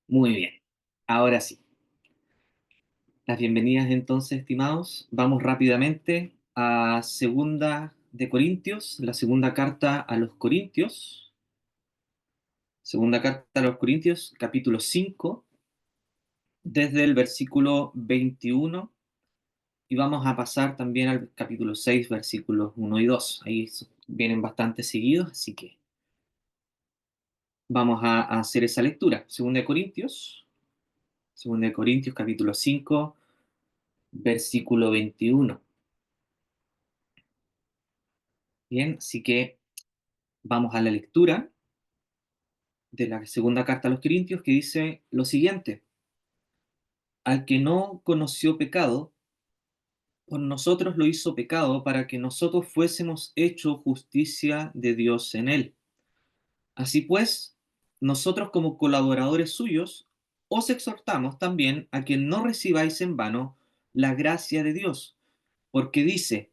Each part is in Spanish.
Muy bien, ahora sí. Las bienvenidas entonces, estimados. Vamos rápidamente a Segunda de Corintios, la segunda carta a los Corintios. Segunda carta a los Corintios, capítulo 5, desde el versículo 21, y vamos a pasar también al capítulo 6, versículos 1 y 2. Ahí vienen bastante seguidos, así que vamos a hacer esa lectura. Segunda de Corintios, capítulo 5, versículo 21. Bien, así que vamos a la lectura de la segunda carta a los Corintios, que dice lo siguiente: al que no conoció pecado, por nosotros lo hizo pecado para que nosotros fuésemos hecho justicia de Dios en él. Así pues, nosotros como colaboradores suyos, os exhortamos también a que no recibáis en vano la gracia de Dios, porque dice,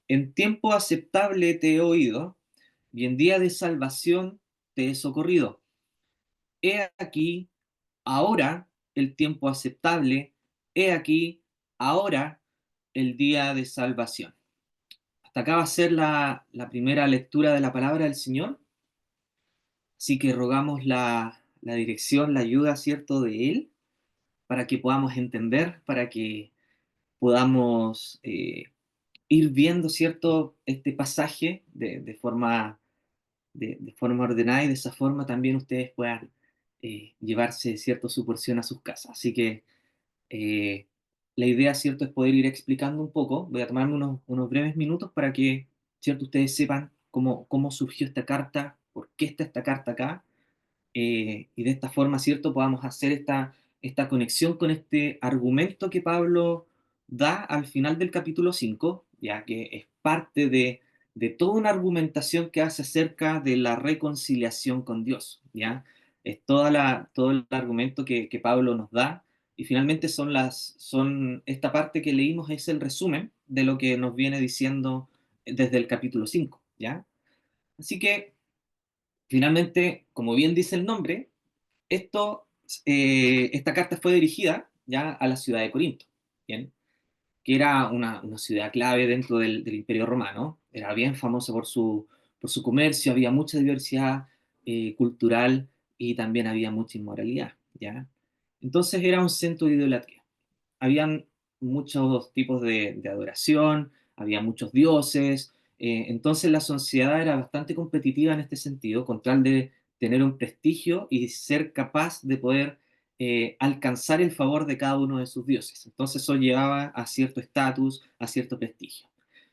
en tiempo aceptable te he oído, y en día de salvación te he socorrido. He aquí ahora el tiempo aceptable, he aquí ahora el día de salvación. Hasta acá va a ser la primera lectura de la palabra del Señor, así que rogamos la dirección, la ayuda, ¿cierto?, de Él, para que podamos entender, para que podamos ir viendo, ¿cierto?, este pasaje de forma ordenada, y de esa forma también ustedes puedan llevarse, ¿cierto?, su porción a sus casas. Así que Eh, la idea, ¿cierto?, es poder ir explicando un poco. Voy a tomarme unos breves minutos para que, ¿cierto?, ustedes sepan cómo surgió esta carta, por qué está esta carta acá, y de esta forma, ¿cierto?, podamos hacer esta conexión con este argumento que Pablo da al final del capítulo 5, ya que es parte de toda una argumentación que hace acerca de la reconciliación con Dios, ¿ya? Es todo el argumento que Pablo nos da, y finalmente esta parte que leímos es el resumen de lo que nos viene diciendo desde el capítulo 5, ¿ya? Así que, finalmente, como bien dice el nombre, esta carta fue dirigida ya a la ciudad de Corinto, ¿bien? Que era una ciudad clave dentro del Imperio Romano. Era bien famosa por su comercio, había mucha diversidad cultural, y también había mucha inmoralidad, ¿ya? Entonces era un centro de idolatría. Habían muchos tipos de adoración, había muchos dioses, entonces la sociedad era bastante competitiva en este sentido, con tal de tener un prestigio y ser capaz de poder alcanzar el favor de cada uno de sus dioses. Entonces eso llevaba a cierto estatus, a cierto prestigio.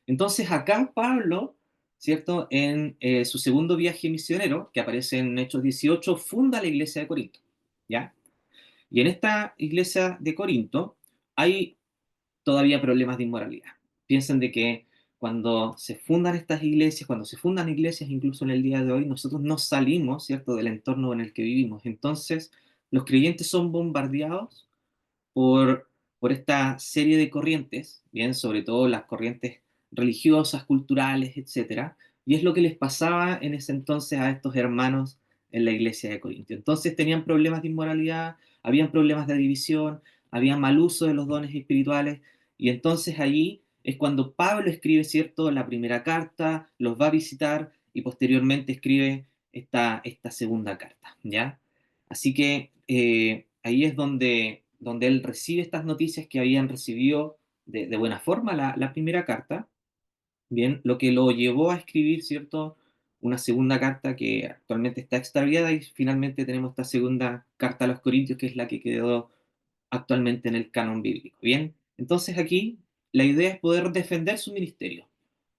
Entonces acá Pablo, ¿cierto?, en su segundo viaje misionero, que aparece en Hechos 18, funda la iglesia de Corinto, ¿ya? Y en esta iglesia de Corinto hay todavía problemas de inmoralidad. Piensen de que cuando se fundan estas iglesias, cuando se fundan iglesias incluso en el día de hoy, nosotros no salimos, ¿cierto?, del entorno en el que vivimos. Entonces, los creyentes son bombardeados por esta serie de corrientes, bien, sobre todo las corrientes religiosas, culturales, etcétera, y es lo que les pasaba en ese entonces a estos hermanos en la iglesia de Corinto. Entonces tenían problemas de inmoralidad, habían problemas de división, había mal uso de los dones espirituales, y entonces allí es cuando Pablo escribe, ¿cierto?, la primera carta, los va a visitar y posteriormente escribe esta segunda carta, ¿ya? Así que ahí es donde él recibe estas noticias que habían recibido de buena forma la primera carta, bien, lo que lo llevó a escribir, ¿cierto?, una segunda carta que actualmente está extraviada, y finalmente tenemos esta segunda carta a los Corintios, que es la que quedó actualmente en el canon bíblico, bien. Entonces aquí la idea es poder defender su ministerio,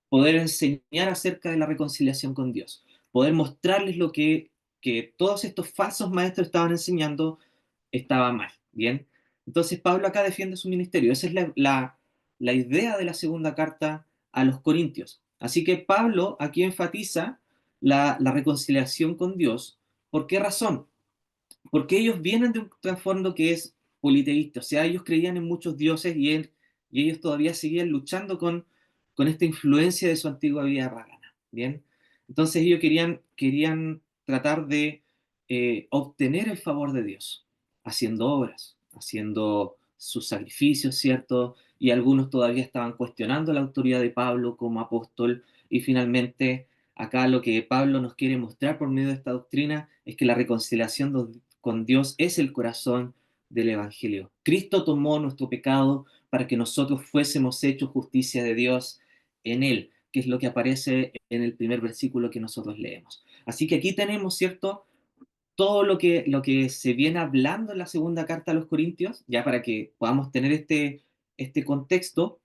poder enseñar acerca de la reconciliación con Dios, poder mostrarles lo que todos estos falsos maestros estaban enseñando estaba mal, ¿bien? Entonces Pablo acá defiende su ministerio. Esa es la idea de la segunda carta a los Corintios. Así que Pablo aquí enfatiza la reconciliación con Dios. ¿Por qué razón? Porque ellos vienen de un trasfondo que es politeísta, o sea, ellos creían en muchos dioses, y ellos todavía seguían luchando con esta influencia de su antigua vida pagana, ¿bien? Entonces ellos querían tratar de obtener el favor de Dios. haciendo obras, haciendo sus sacrificios, ¿cierto? Y algunos todavía estaban cuestionando la autoridad de Pablo como apóstol. Y finalmente, acá lo que Pablo nos quiere mostrar por medio de esta doctrina es que la reconciliación con Dios es el corazón del Evangelio. Cristo tomó nuestro pecado para que nosotros fuésemos hechos justicia de Dios en Él, que es lo que aparece en el primer versículo que nosotros leemos. Así que aquí tenemos, ¿cierto?, todo lo que se viene hablando en la segunda carta a los Corintios, ya para que podamos tener este contexto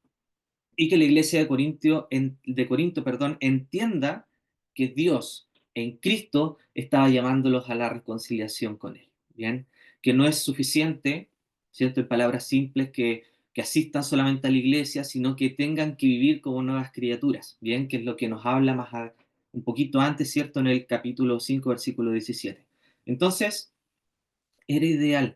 y que la iglesia de Corinto, perdón, entienda que Dios en Cristo estaba llamándolos a la reconciliación con Él, ¿bien? Que no es suficiente, ¿cierto? En palabras simples, que asistan solamente a la iglesia, sino que tengan que vivir como nuevas criaturas, ¿bien? Que es lo que nos habla un poquito antes, ¿cierto? En el capítulo 5 versículo 17. Entonces, era ideal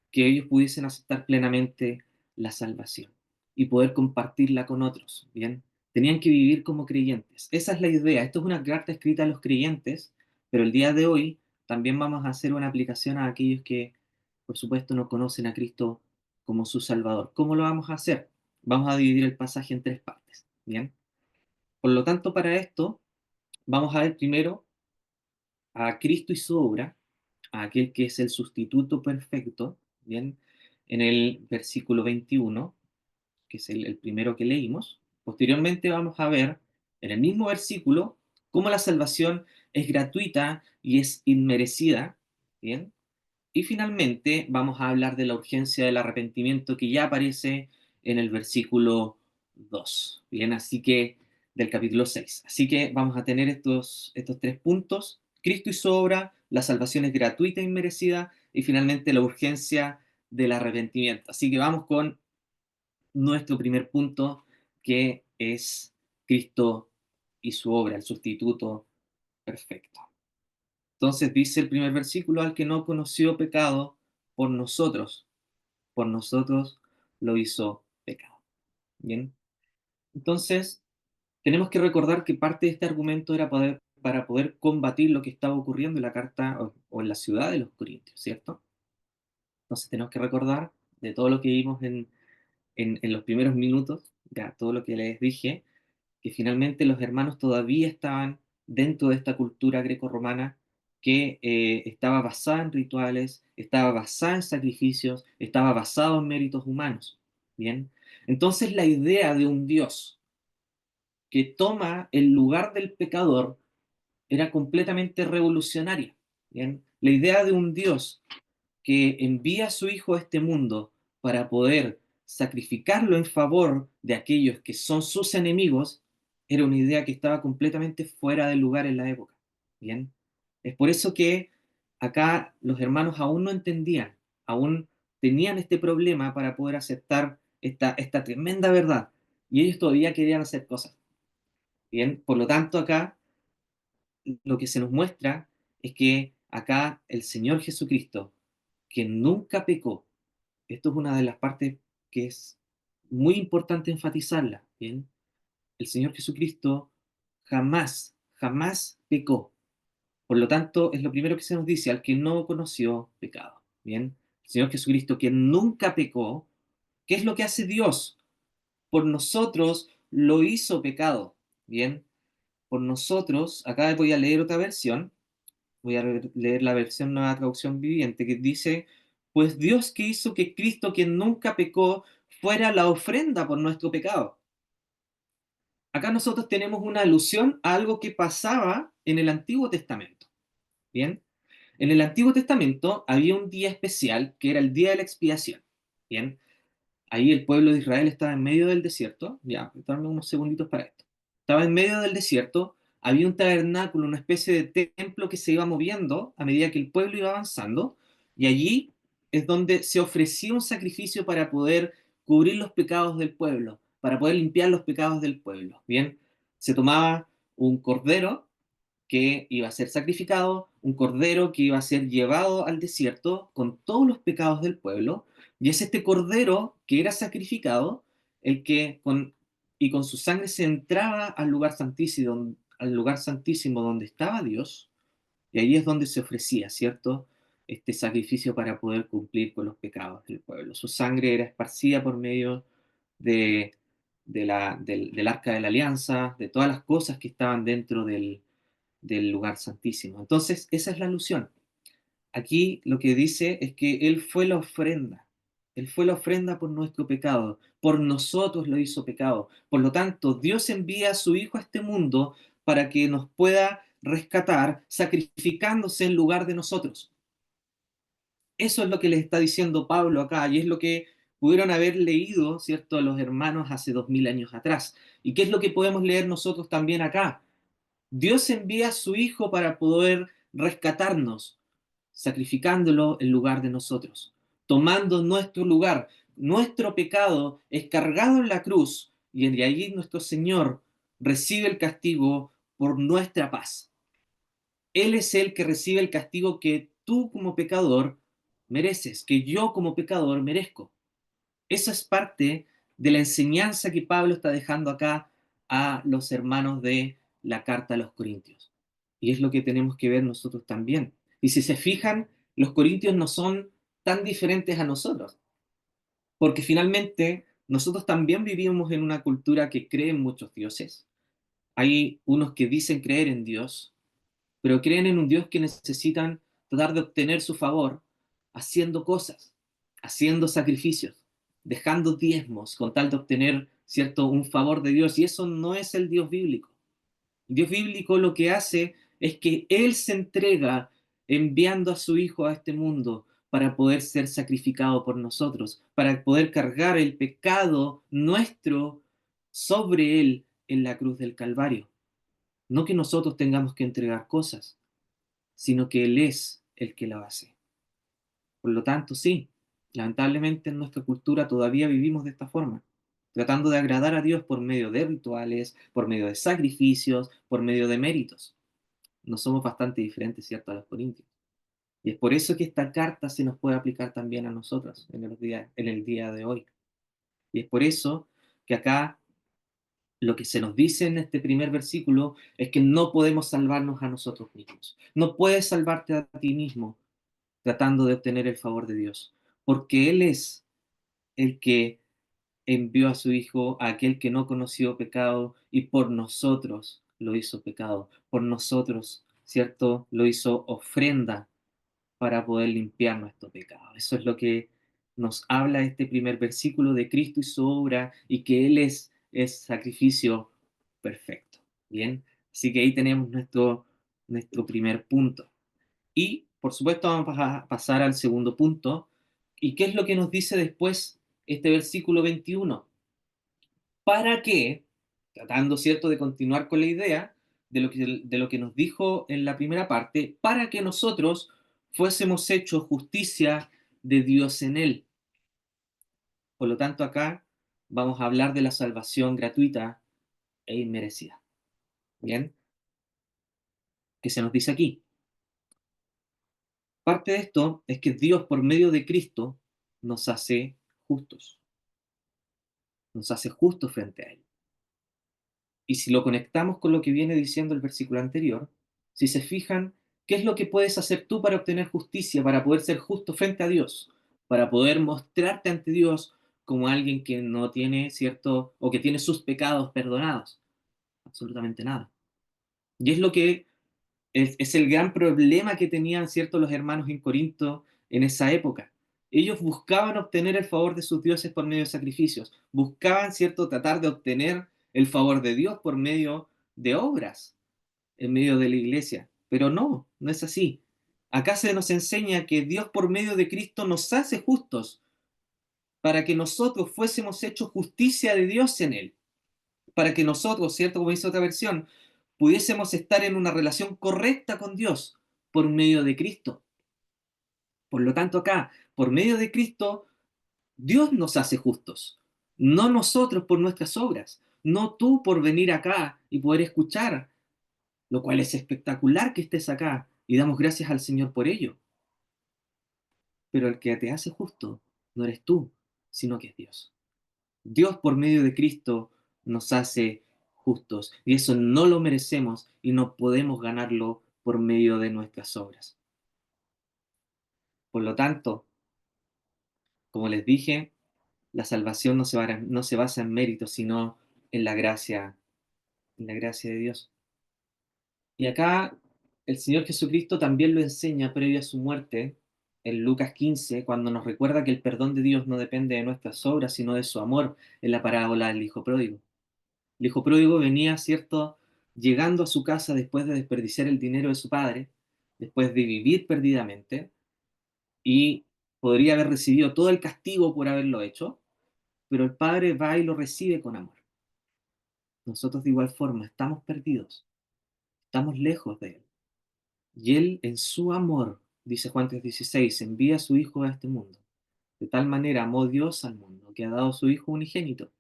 que ellos pudiesen aceptar plenamente la salvación y poder compartirla con otros, ¿bien? Tenían que vivir como creyentes. Esa es la idea. Esto es una carta escrita a los creyentes, pero el día de hoy también vamos a hacer una aplicación a aquellos que, por supuesto, no conocen a Cristo como su Salvador. ¿Cómo lo vamos a hacer? Vamos a dividir el pasaje en tres partes, ¿bien? Por lo tanto, para esto, vamos a ver primero a Cristo y su obra, a aquel que es el sustituto perfecto, ¿bien? En el versículo 21, que es el primero que leímos. Posteriormente vamos a ver en el mismo versículo cómo la salvación es gratuita y es inmerecida, ¿bien? Y finalmente vamos a hablar de la urgencia del arrepentimiento que ya aparece en el versículo 2, ¿bien? Así que del capítulo 6. Así que vamos a tener estos tres puntos: Cristo y su obra, la salvación es gratuita e inmerecida, y finalmente la urgencia del arrepentimiento. Así que vamos con nuestro primer punto, que es Cristo y su obra, el sustituto perfecto. Entonces dice el primer versículo: al que no conoció pecado, por nosotros lo hizo pecado. Bien, entonces tenemos que recordar que parte de este argumento era para poder combatir lo que estaba ocurriendo en la carta o en la ciudad de los Corintios, ¿cierto? Entonces tenemos que recordar de todo lo que vimos en los primeros minutos, ya todo lo que les dije, que finalmente los hermanos todavía estaban dentro de esta cultura grecorromana que estaba basada en rituales, estaba basada en sacrificios, estaba basado en méritos humanos. Bien, entonces la idea de un Dios que toma el lugar del pecador era completamente revolucionaria. Bien, la idea de un Dios que envía a su Hijo a este mundo para poder sacrificarlo en favor de aquellos que son sus enemigos, era una idea que estaba completamente fuera de lugar en la época. Bien, es por eso que acá los hermanos aún no entendían, aún tenían este problema para poder aceptar esta tremenda verdad, y ellos todavía querían hacer cosas. Bien, por lo tanto acá lo que se nos muestra es que acá el Señor Jesucristo, que nunca pecó, esto es una de las partes que es muy importante enfatizarla, ¿bien? El Señor Jesucristo jamás, jamás pecó. Por lo tanto, es lo primero que se nos dice: al que no conoció pecado, ¿bien? El Señor Jesucristo, que nunca pecó, ¿qué es lo que hace Dios? Por nosotros lo hizo pecado, ¿bien? Por nosotros, acá voy a leer otra versión, voy a leer la versión Nueva Traducción Viviente, que dice: pues Dios que hizo que Cristo, quien nunca pecó, fuera la ofrenda por nuestro pecado. Acá nosotros tenemos una alusión a algo que pasaba en el Antiguo Testamento. Bien, en el Antiguo Testamento había un día especial que era el día de la expiación. Bien, ahí el pueblo de Israel estaba en medio del desierto. Ya, dame unos segunditos para esto. Estaba en medio del desierto, había un tabernáculo, una especie de templo que se iba moviendo a medida que el pueblo iba avanzando, y allí es donde se ofrecía un sacrificio para poder cubrir los pecados del pueblo, para poder limpiar los pecados del pueblo. Bien, se tomaba un cordero que iba a ser sacrificado, un cordero que iba a ser llevado al desierto con todos los pecados del pueblo, y es este cordero que era sacrificado el que con su sangre se entraba al lugar santísimo donde estaba Dios, y ahí es donde se ofrecía, ¿cierto? este sacrificio para poder cumplir con los pecados del pueblo. Su sangre era esparcida por medio de, del arca de la alianza, de todas las cosas que estaban dentro del lugar santísimo. Entonces, esa es la alusión. Aquí lo que dice es que Él fue la ofrenda. Él fue la ofrenda por nuestro pecado. Por nosotros lo hizo pecado. Por lo tanto, Dios envía a su Hijo a este mundo para que nos pueda rescatar, sacrificándose en lugar de nosotros. Eso es lo que les está diciendo Pablo acá, y es lo que pudieron haber leído, ¿cierto?, los hermanos hace 2000 años atrás. ¿Y qué es lo que podemos leer nosotros también acá? Dios envía a su Hijo para poder rescatarnos, sacrificándolo en lugar de nosotros, tomando nuestro lugar. Nuestro pecado es cargado en la cruz y de ahí nuestro Señor recibe el castigo por nuestra paz. Él es el que recibe el castigo que tú como pecador mereces, que yo como pecador merezco. Eso es parte de la enseñanza que Pablo está dejando acá a los hermanos de la carta a los Corintios. Y es lo que tenemos que ver nosotros también. Y si se fijan, los corintios no son tan diferentes a nosotros, porque finalmente nosotros también vivimos en una cultura que cree en muchos dioses. Hay unos que dicen creer en Dios, pero creen en un Dios que necesitan tratar de obtener su favor haciendo cosas, haciendo sacrificios, dejando diezmos con tal de obtener, cierto, un favor de Dios. Y eso no es el Dios bíblico. El Dios bíblico lo que hace es que Él se entrega enviando a su Hijo a este mundo para poder ser sacrificado por nosotros, para poder cargar el pecado nuestro sobre Él en la cruz del Calvario. No que nosotros tengamos que entregar cosas, sino que Él es el que lo hace. Por lo tanto, sí, lamentablemente en nuestra cultura todavía vivimos de esta forma, tratando de agradar a Dios por medio de rituales, por medio de sacrificios, por medio de méritos. No somos bastante diferentes, ¿cierto?, a los corintios. Y es por eso que esta carta se nos puede aplicar también a nosotros en el día de hoy. Y es por eso que acá lo que se nos dice en este primer versículo es que no podemos salvarnos a nosotros mismos. No puedes salvarte a ti mismo tratando de obtener el favor de Dios, porque Él es el que envió a su Hijo, a aquel que no conoció pecado, y por nosotros lo hizo pecado, por nosotros, ¿cierto? Lo hizo ofrenda para poder limpiar nuestro pecado. Eso es lo que nos habla este primer versículo de Cristo y su obra, y que Él es sacrificio perfecto. Bien, así que ahí tenemos nuestro primer punto. Y, por supuesto, vamos a pasar al segundo punto. ¿Y qué es lo que nos dice después este versículo 21? ¿Para qué? Tratando, ¿cierto?, de continuar con la idea de lo que nos dijo en la primera parte, para que nosotros fuésemos hechos justicia de Dios en Él. Por lo tanto, acá vamos a hablar de la salvación gratuita e inmerecida. ¿Bien? ¿Qué se nos dice aquí? Parte de esto es que Dios, por medio de Cristo, nos hace justos. Nos hace justos frente a Él. Y si lo conectamos con lo que viene diciendo el versículo anterior, si se fijan, ¿qué es lo que puedes hacer tú para obtener justicia, para poder ser justo frente a Dios, para poder mostrarte ante Dios como alguien que no tiene, cierto, o que tiene sus pecados perdonados? Absolutamente nada. Y es lo que es el gran problema que tenían, cierto, los hermanos en Corinto en esa época. Ellos buscaban obtener el favor de sus dioses por medio de sacrificios, buscaban, cierto, tratar de obtener el favor de Dios por medio de obras, en medio de la iglesia. Pero no, no es así. Acá se nos enseña que Dios por medio de Cristo nos hace justos para que nosotros fuésemos hechos justicia de Dios en Él, para que nosotros, ¿cierto? Como dice otra versión, pudiésemos estar en una relación correcta con Dios por medio de Cristo. Por lo tanto, acá, por medio de Cristo, Dios nos hace justos, no nosotros por nuestras obras, no tú por venir acá y poder escuchar, lo cual es espectacular que estés acá y damos gracias al Señor por ello. Pero el que te hace justo no eres tú, sino que es Dios. Dios por medio de Cristo nos hace justos y eso no lo merecemos y no podemos ganarlo por medio de nuestras obras. Por lo tanto, como les dije, la salvación no se basa en méritos, sino en en la gracia de Dios. Y acá el Señor Jesucristo también lo enseña previo a su muerte, en Lucas 15, cuando nos recuerda que el perdón de Dios no depende de nuestras obras, sino de su amor, en la parábola del Hijo Pródigo. El Hijo Pródigo venía, ¿cierto?, llegando a su casa después de desperdiciar el dinero de su padre, después de vivir perdidamente, y podría haber recibido todo el castigo por haberlo hecho, pero el padre va y lo recibe con amor. Nosotros de igual forma estamos perdidos, estamos lejos de él. Y él en su amor, dice Juan 3:16, envía a su Hijo a este mundo. De tal manera amó Dios al mundo, que ha dado a su Hijo unigénito.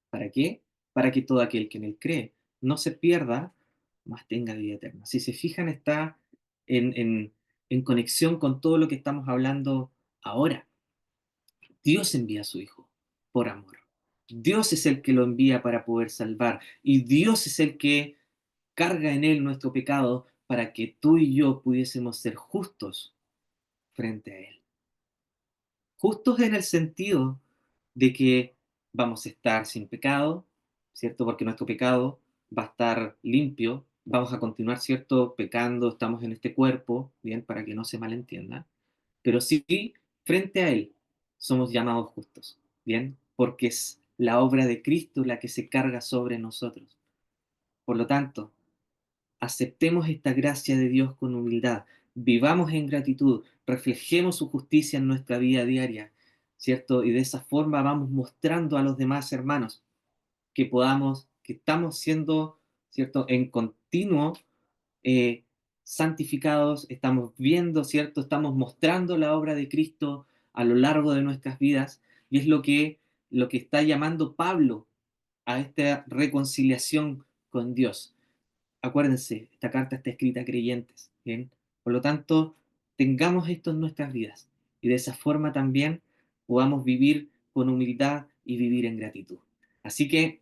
¿Para qué? Para que todo aquel que en él cree no se pierda, mas tenga vida eterna. Si se fijan, está en, en, en conexión con todo lo que estamos hablando ahora. Dios envía a su Hijo por amor. Dios es el que lo envía para poder salvar. Y Dios es el que carga en él nuestro pecado para que tú y yo pudiésemos ser justos frente a él. Justos en el sentido de que vamos a estar sin pecado, ¿cierto? Porque nuestro pecado va a estar limpio, vamos a continuar, ¿cierto? Pecando, estamos en este cuerpo, ¿bien? Para que no se malentienda, pero sí, frente a Él somos llamados justos, ¿bien? Porque es la obra de Cristo la que se carga sobre nosotros. Por lo tanto, aceptemos esta gracia de Dios con humildad, vivamos en gratitud, reflejemos su justicia en nuestra vida diaria, ¿cierto? Y de esa forma vamos mostrando a los demás hermanos que estamos siendo, ¿cierto? En continuo eh, santificados, estamos viendo, ¿cierto? Estamos mostrando la obra de Cristo a lo largo de nuestras vidas y es lo que está llamando Pablo a esta reconciliación con Dios. Acuérdense, esta carta está escrita a creyentes, ¿bien? Por lo tanto, tengamos esto en nuestras vidas y de esa forma también podamos vivir con humildad y vivir en gratitud. Así que,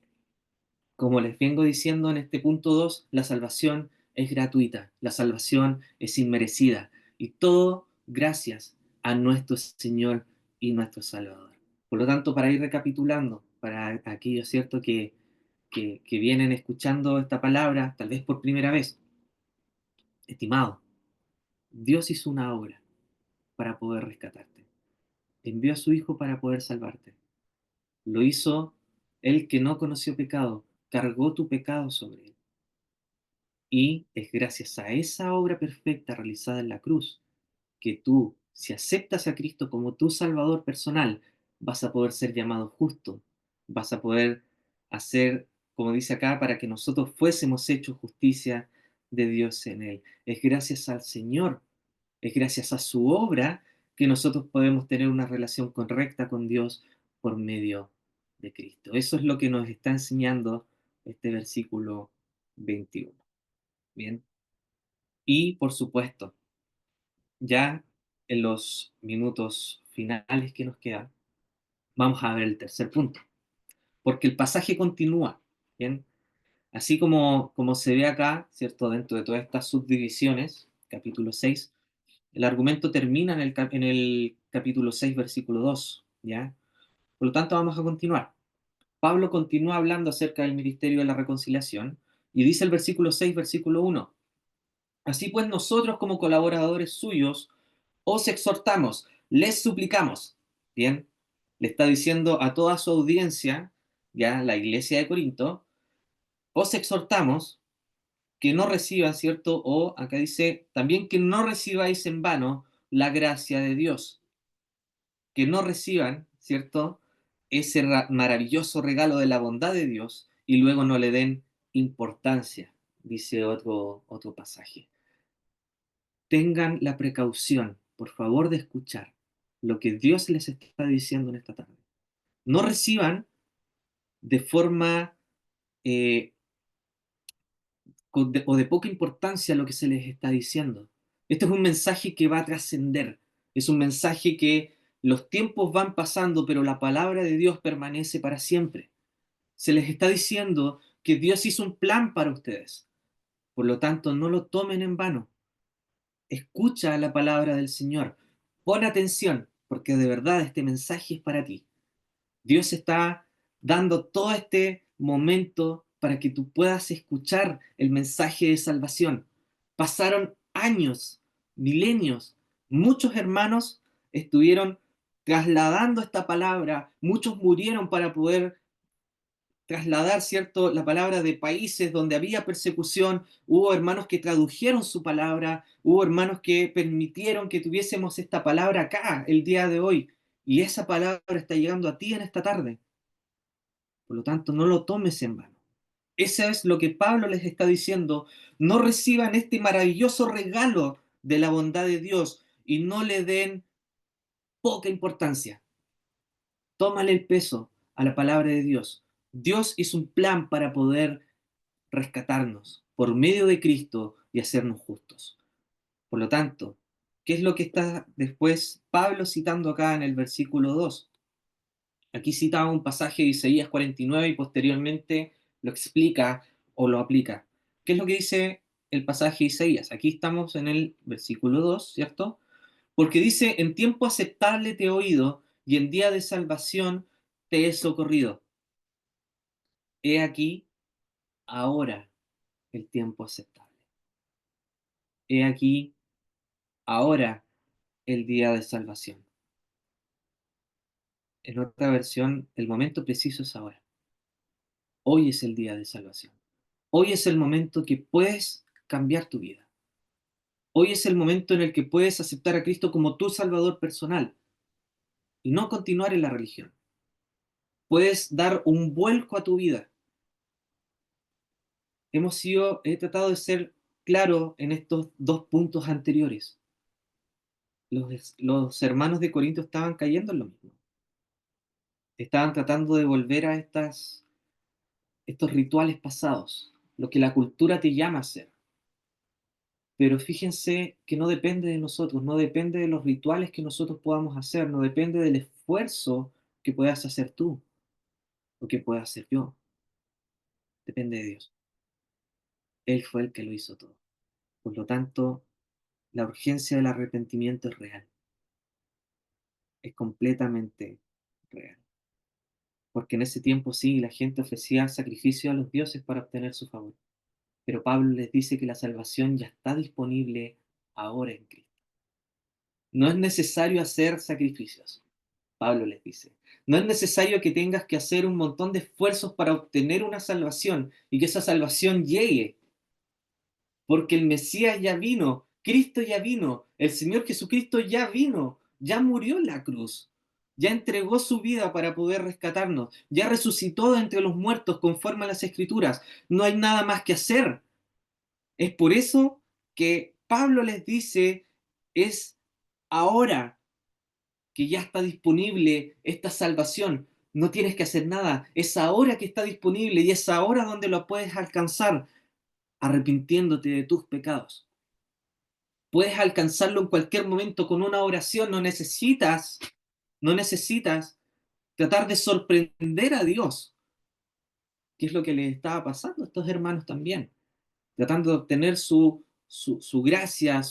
como les vengo diciendo en este punto 2, la salvación es gratuita, la salvación es inmerecida y todo gracias a nuestro Señor y nuestro Salvador. Por lo tanto, para ir recapitulando, para aquellos, ¿cierto?, que vienen escuchando esta palabra, tal vez por primera vez, estimado, Dios hizo una obra para poder rescatarte. Envió a su Hijo para poder salvarte. Lo hizo Él que no conoció pecado, cargó tu pecado sobre Él. Y es gracias a esa obra perfecta realizada en la cruz que tú, si aceptas a Cristo como tu Salvador personal, vas a poder ser llamado justo, vas a poder hacer, como dice acá, para que nosotros fuésemos hechos justicia de Dios en Él. Es gracias al Señor, es gracias a su obra que nosotros podemos tener una relación correcta con Dios por medio de Cristo. Eso es lo que nos está enseñando este versículo 21. Bien. Y por supuesto, ya en los minutos finales que nos quedan, vamos a ver el tercer punto, porque el pasaje continúa, ¿bien? Así como se ve acá, ¿cierto? Dentro de todas estas subdivisiones, capítulo 6, el argumento termina en el capítulo 6, versículo 2, ¿ya? Por lo tanto, vamos a continuar. Pablo continúa hablando acerca del ministerio de la reconciliación y dice el versículo 6, versículo 1. Así pues, nosotros como colaboradores suyos os exhortamos, les suplicamos. Bien, le está diciendo a toda su audiencia, ya la iglesia de Corinto, os exhortamos que no reciban, ¿cierto? O acá dice, también que no recibáis en vano la gracia de Dios, que no reciban, ¿cierto? Ese maravilloso regalo de la bondad de Dios y luego no le den importancia, dice otro pasaje. Tengan la precaución, por favor, de escuchar lo que Dios les está diciendo en esta tarde. No reciban de forma eh, o de poca importancia lo que se les está diciendo. Este es un mensaje que va a trascender. Es un mensaje que los tiempos van pasando, pero la palabra de Dios permanece para siempre. Se les está diciendo que Dios hizo un plan para ustedes. Por lo tanto, no lo tomen en vano. Escucha la palabra del Señor. Pon atención, porque de verdad este mensaje es para ti. Dios está dando todo este momento para que tú puedas escuchar el mensaje de salvación. Pasaron años, milenios, muchos hermanos estuvieron trasladando esta palabra, muchos murieron para poder trasladar, ¿cierto?, la palabra de países donde había persecución. Hubo hermanos que tradujeron su palabra, hubo hermanos que permitieron que tuviésemos esta palabra acá el día de hoy. Y esa palabra está llegando a ti en esta tarde. Por lo tanto, no lo tomes en vano. Eso es lo que Pablo les está diciendo. No reciban este maravilloso regalo de la bondad de Dios y no le den poca importancia. Tómale el peso a la palabra de Dios. Dios hizo un plan para poder rescatarnos por medio de Cristo y hacernos justos. Por lo tanto, ¿qué es lo que está después Pablo citando acá en el versículo 2? Aquí citaba un pasaje de Isaías 49 y posteriormente lo explica o lo aplica. ¿Qué es lo que dice el pasaje de Isaías? Aquí estamos en el versículo 2, ¿cierto? Porque dice, en tiempo aceptable te he oído y en día de salvación te he socorrido. He aquí ahora el tiempo aceptable. He aquí ahora el día de salvación. En otra versión, el momento preciso es ahora. Hoy es el día de salvación. Hoy es el momento que puedes cambiar tu vida. Hoy es el momento en el que puedes aceptar a Cristo como tu Salvador personal y no continuar en la religión. Puedes dar un vuelco a tu vida. He tratado de ser claro en estos dos puntos anteriores. Los hermanos de Corinto estaban cayendo en lo mismo. Estaban tratando de volver a estos rituales pasados, lo que la cultura te llama a hacer. Pero fíjense que no depende de nosotros, no depende de los rituales que nosotros podamos hacer, no depende del esfuerzo que puedas hacer tú o que pueda hacer yo. Depende de Dios. Él fue el que lo hizo todo. Por lo tanto, la urgencia del arrepentimiento es real, es completamente real. Porque en ese tiempo sí, la gente ofrecía sacrificio a los dioses para obtener su favor. Pero Pablo les dice que la salvación ya está disponible ahora en Cristo. No es necesario hacer sacrificios. Pablo les dice, no es necesario que tengas que hacer un montón de esfuerzos para obtener una salvación y que esa salvación llegue, porque el Mesías ya vino, Cristo ya vino, el Señor Jesucristo ya vino, ya murió en la cruz, ya entregó su vida para poder rescatarnos, ya resucitó de entre los muertos conforme a las Escrituras. No hay nada más que hacer. Es por eso que Pablo les dice, es ahora que ya está disponible esta salvación. No tienes que hacer nada. Es ahora que está disponible y es ahora donde lo puedes alcanzar, arrepintiéndote de tus pecados. Puedes alcanzarlo en cualquier momento con una oración. No necesitas tratar de sorprender a Dios, que es lo que les estaba pasando a estos hermanos también, tratando de obtener su gracia,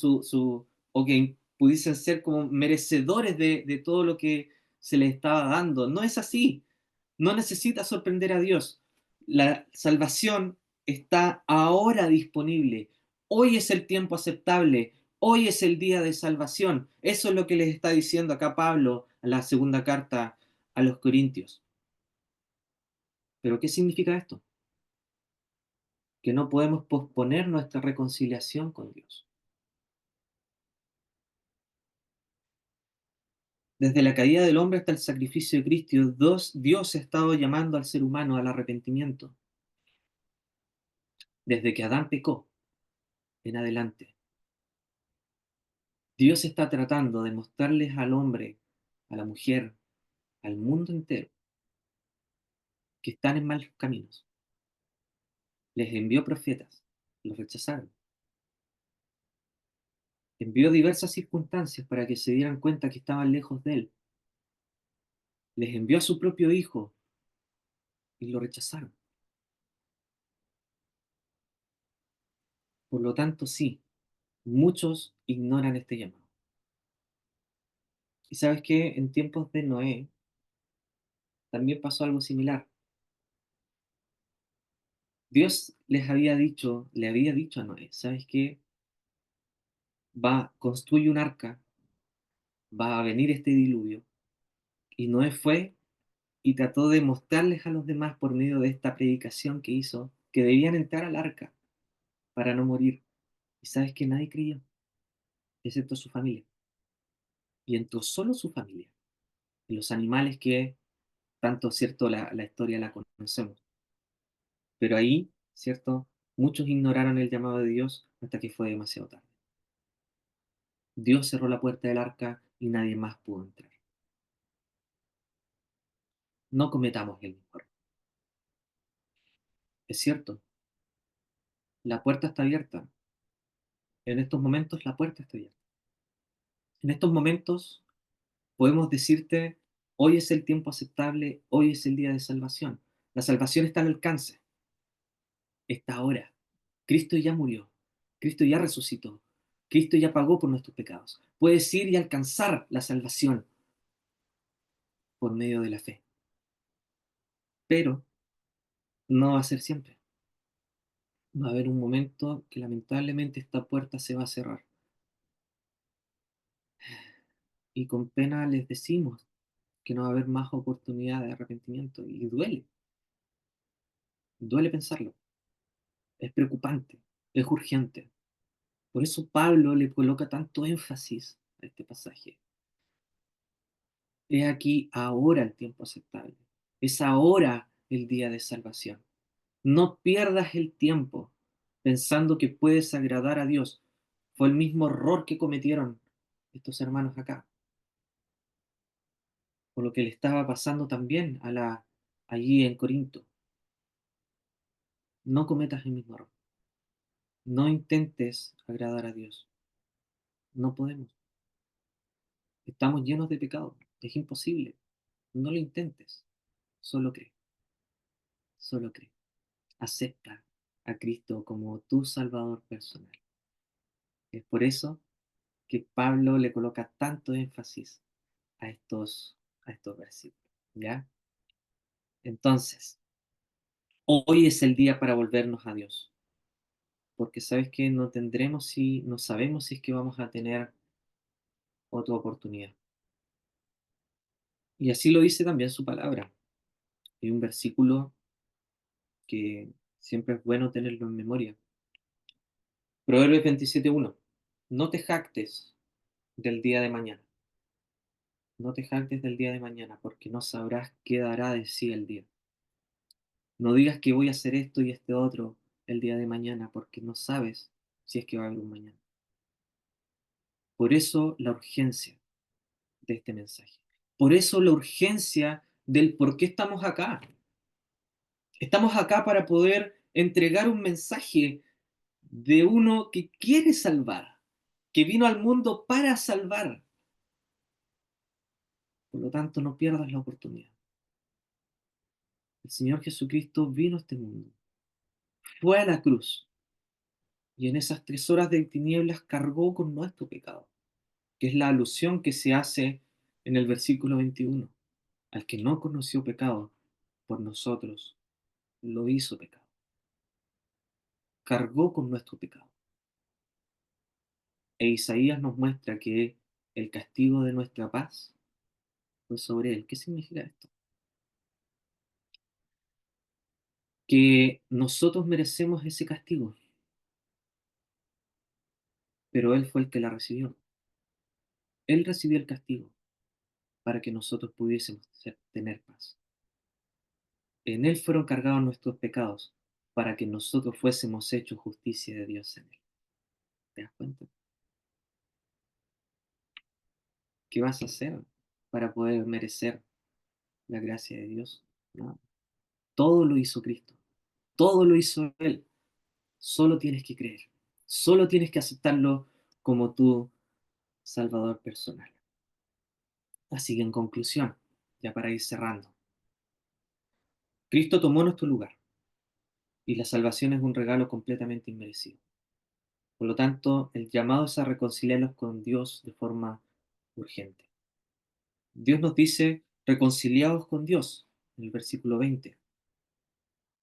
o que pudiesen ser como merecedores de todo lo que se les estaba dando. No es así. No necesitas sorprender a Dios. La salvación está ahora disponible. Hoy es el tiempo aceptable. Hoy es el día de salvación. Eso es lo que les está diciendo acá Pablo en la segunda carta a los Corintios. ¿Pero qué significa esto? Que no podemos posponer nuestra reconciliación con Dios. Desde la caída del hombre hasta el sacrificio de Cristo, Dios ha estado llamando al ser humano al arrepentimiento. Desde que Adán pecó en adelante, Dios está tratando de mostrarles al hombre, a la mujer, al mundo entero, que están en malos caminos. Les envió profetas, los rechazaron. Envió diversas circunstancias para que se dieran cuenta que estaban lejos de Él. Les envió a su propio Hijo y lo rechazaron. Por lo tanto, sí, muchos ignoran este llamado. Y sabes que en tiempos de Noé también pasó algo similar. Dios le había dicho a Noé, ¿sabes qué? Construye un arca, va a venir este diluvio. Y Noé fue y trató de mostrarles a los demás por medio de esta predicación que hizo que debían entrar al arca para no morir. Y sabes que nadie creyó, excepto su familia. Y entró solo su familia. Y los animales que tanto, ¿cierto? La historia la conocemos. Pero ahí, ¿cierto? Muchos ignoraron el llamado de Dios hasta que fue demasiado tarde. Dios cerró la puerta del arca y nadie más pudo entrar. No cometamos el mismo error. Es cierto, la puerta está abierta. En estos momentos la puerta está abierta. En estos momentos podemos decirte, hoy es el tiempo aceptable, hoy es el día de salvación. La salvación está al alcance, está ahora. Cristo ya murió, Cristo ya resucitó, Cristo ya pagó por nuestros pecados. Puedes ir y alcanzar la salvación por medio de la fe, pero no va a ser siempre. Va a haber un momento que lamentablemente esta puerta se va a cerrar. Y con pena les decimos que no va a haber más oportunidad de arrepentimiento. Y duele pensarlo. Es preocupante, es urgente. Por eso Pablo le coloca tanto énfasis a este pasaje. He aquí ahora el tiempo aceptable. Es ahora el día de salvación. No pierdas el tiempo pensando que puedes agradar a Dios. Fue el mismo error que cometieron estos hermanos acá, por lo que le estaba pasando también allí en Corinto. No cometas el mismo error. No intentes agradar a Dios. No podemos. Estamos llenos de pecado. Es imposible. No lo intentes. Solo cree. Solo cree. Acepta a Cristo como tu Salvador personal. Es por eso que Pablo le coloca tanto énfasis a estos versículos. ¿Ya? Entonces, hoy es el día para volvernos a Dios, porque sabes que no sabemos si es que vamos a tener otra oportunidad. Y así lo dice también su palabra. Hay un versículo que siempre es bueno tenerlo en memoria. Proverbios 27:1. No te jactes del día de mañana. No te jactes del día de mañana, porque no sabrás qué dará de sí el día. No digas que voy a hacer esto y este otro el día de mañana, porque no sabes si es que va a haber un mañana. Por eso la urgencia de este mensaje. Por eso la urgencia del por qué estamos acá. Estamos acá para poder entregar un mensaje de uno que quiere salvar, que vino al mundo para salvar. Por lo tanto, no pierdas la oportunidad. El Señor Jesucristo vino a este mundo, fue a la cruz y en esas 3 horas de tinieblas cargó con nuestro pecado, que es la alusión que se hace en el versículo 21. Al que no conoció pecado, por nosotros lo hizo pecado. Cargó con nuestro pecado. E Isaías nos muestra que el castigo de nuestra paz fue sobre él. ¿Qué significa esto? Que nosotros merecemos ese castigo, pero él fue el que la recibió. Él recibió el castigo para que nosotros pudiésemos tener paz. En él fueron cargados nuestros pecados para que nosotros fuésemos hechos justicia de Dios en él. ¿Te das cuenta? ¿Qué vas a hacer para poder merecer la gracia de Dios? No. Todo lo hizo Cristo. Todo lo hizo Él. Solo tienes que creer. Solo tienes que aceptarlo como tu Salvador personal. Así que en conclusión, ya para ir cerrando, Cristo tomó nuestro lugar y la salvación es un regalo completamente inmerecido. Por lo tanto, el llamado es a reconciliarlos con Dios de forma urgente. Dios nos dice, reconciliados con Dios, en el versículo 20,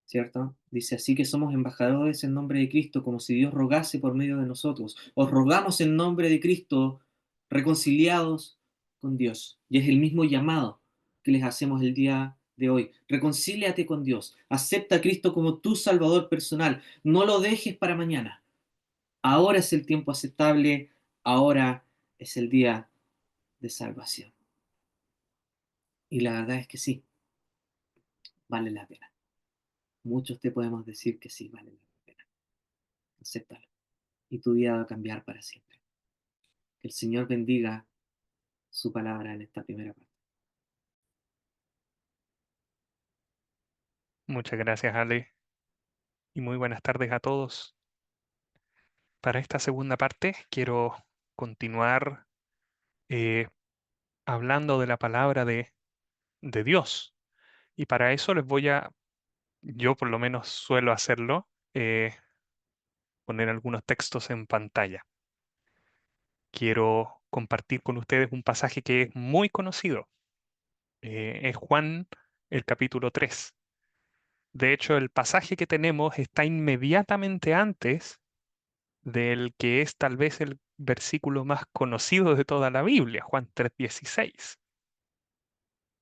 ¿cierto? Dice, así que somos embajadores en nombre de Cristo, como si Dios rogase por medio de nosotros. Os rogamos en nombre de Cristo, reconciliados con Dios. Y es el mismo llamado que les hacemos el día de hoy. Reconcíliate con Dios. Acepta a Cristo como tu Salvador personal. No lo dejes para mañana. Ahora es el tiempo aceptable. Ahora es el día de salvación. Y la verdad es que sí, vale la pena. Muchos te podemos decir que sí, vale la pena. Acéptalo. Y tu vida va a cambiar para siempre. Que el Señor bendiga su palabra en esta primera parte. Muchas gracias, Ale, y muy buenas tardes a todos. Para esta segunda parte quiero continuar eh, hablando de la palabra de Dios. Y para eso yo por lo menos suelo hacerlo, poner algunos textos en pantalla. Quiero compartir con ustedes un pasaje que es muy conocido. Es Juan, el capítulo 3. De hecho, el pasaje que tenemos está inmediatamente antes del que es tal vez el versículo más conocido de toda la Biblia, Juan 3:16.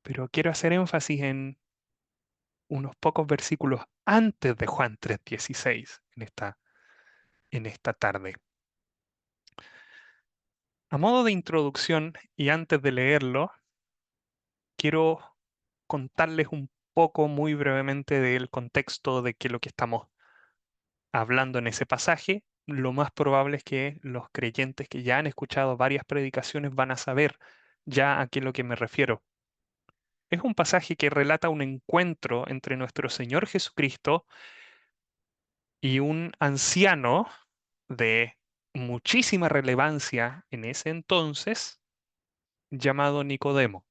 Pero quiero hacer énfasis en unos pocos versículos antes de Juan 3:16 en esta tarde. A modo de introducción y antes de leerlo, quiero contarles un poco muy brevemente del contexto de qué es lo que estamos hablando en ese pasaje. Lo más probable es que los creyentes que ya han escuchado varias predicaciones van a saber ya a qué es lo que me refiero. Es un pasaje que relata un encuentro entre nuestro Señor Jesucristo y un anciano de muchísima relevancia en ese entonces llamado Nicodemo.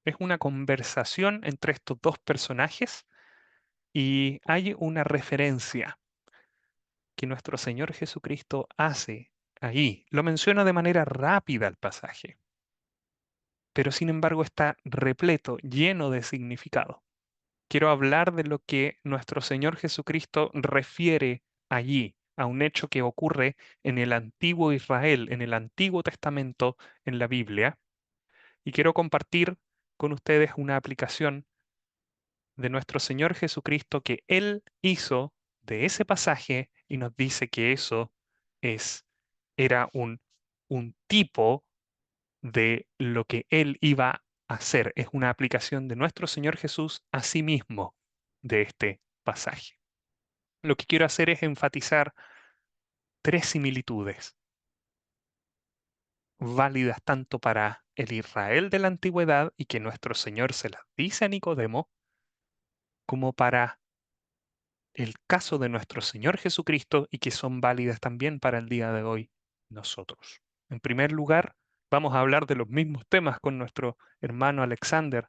Es una conversación entre estos dos personajes y hay una referencia que nuestro Señor Jesucristo hace ahí. Lo menciona de manera rápida el pasaje, pero sin embargo está repleto, lleno de significado. Quiero hablar de lo que nuestro Señor Jesucristo refiere allí, a un hecho que ocurre en el antiguo Israel, en el Antiguo Testamento, en la Biblia, y quiero compartir con ustedes una aplicación de nuestro Señor Jesucristo que Él hizo de ese pasaje y nos dice que eso es, era un tipo de lo que Él iba a hacer. Es una aplicación de nuestro Señor Jesús a sí mismo de este pasaje. Lo que quiero hacer es enfatizar tres similitudes válidas tanto para el Israel de la antigüedad y que nuestro Señor se las dice a Nicodemo, como para el caso de nuestro Señor Jesucristo y que son válidas también para el día de hoy nosotros. En primer lugar, vamos a hablar de los mismos temas con nuestro hermano Alexander.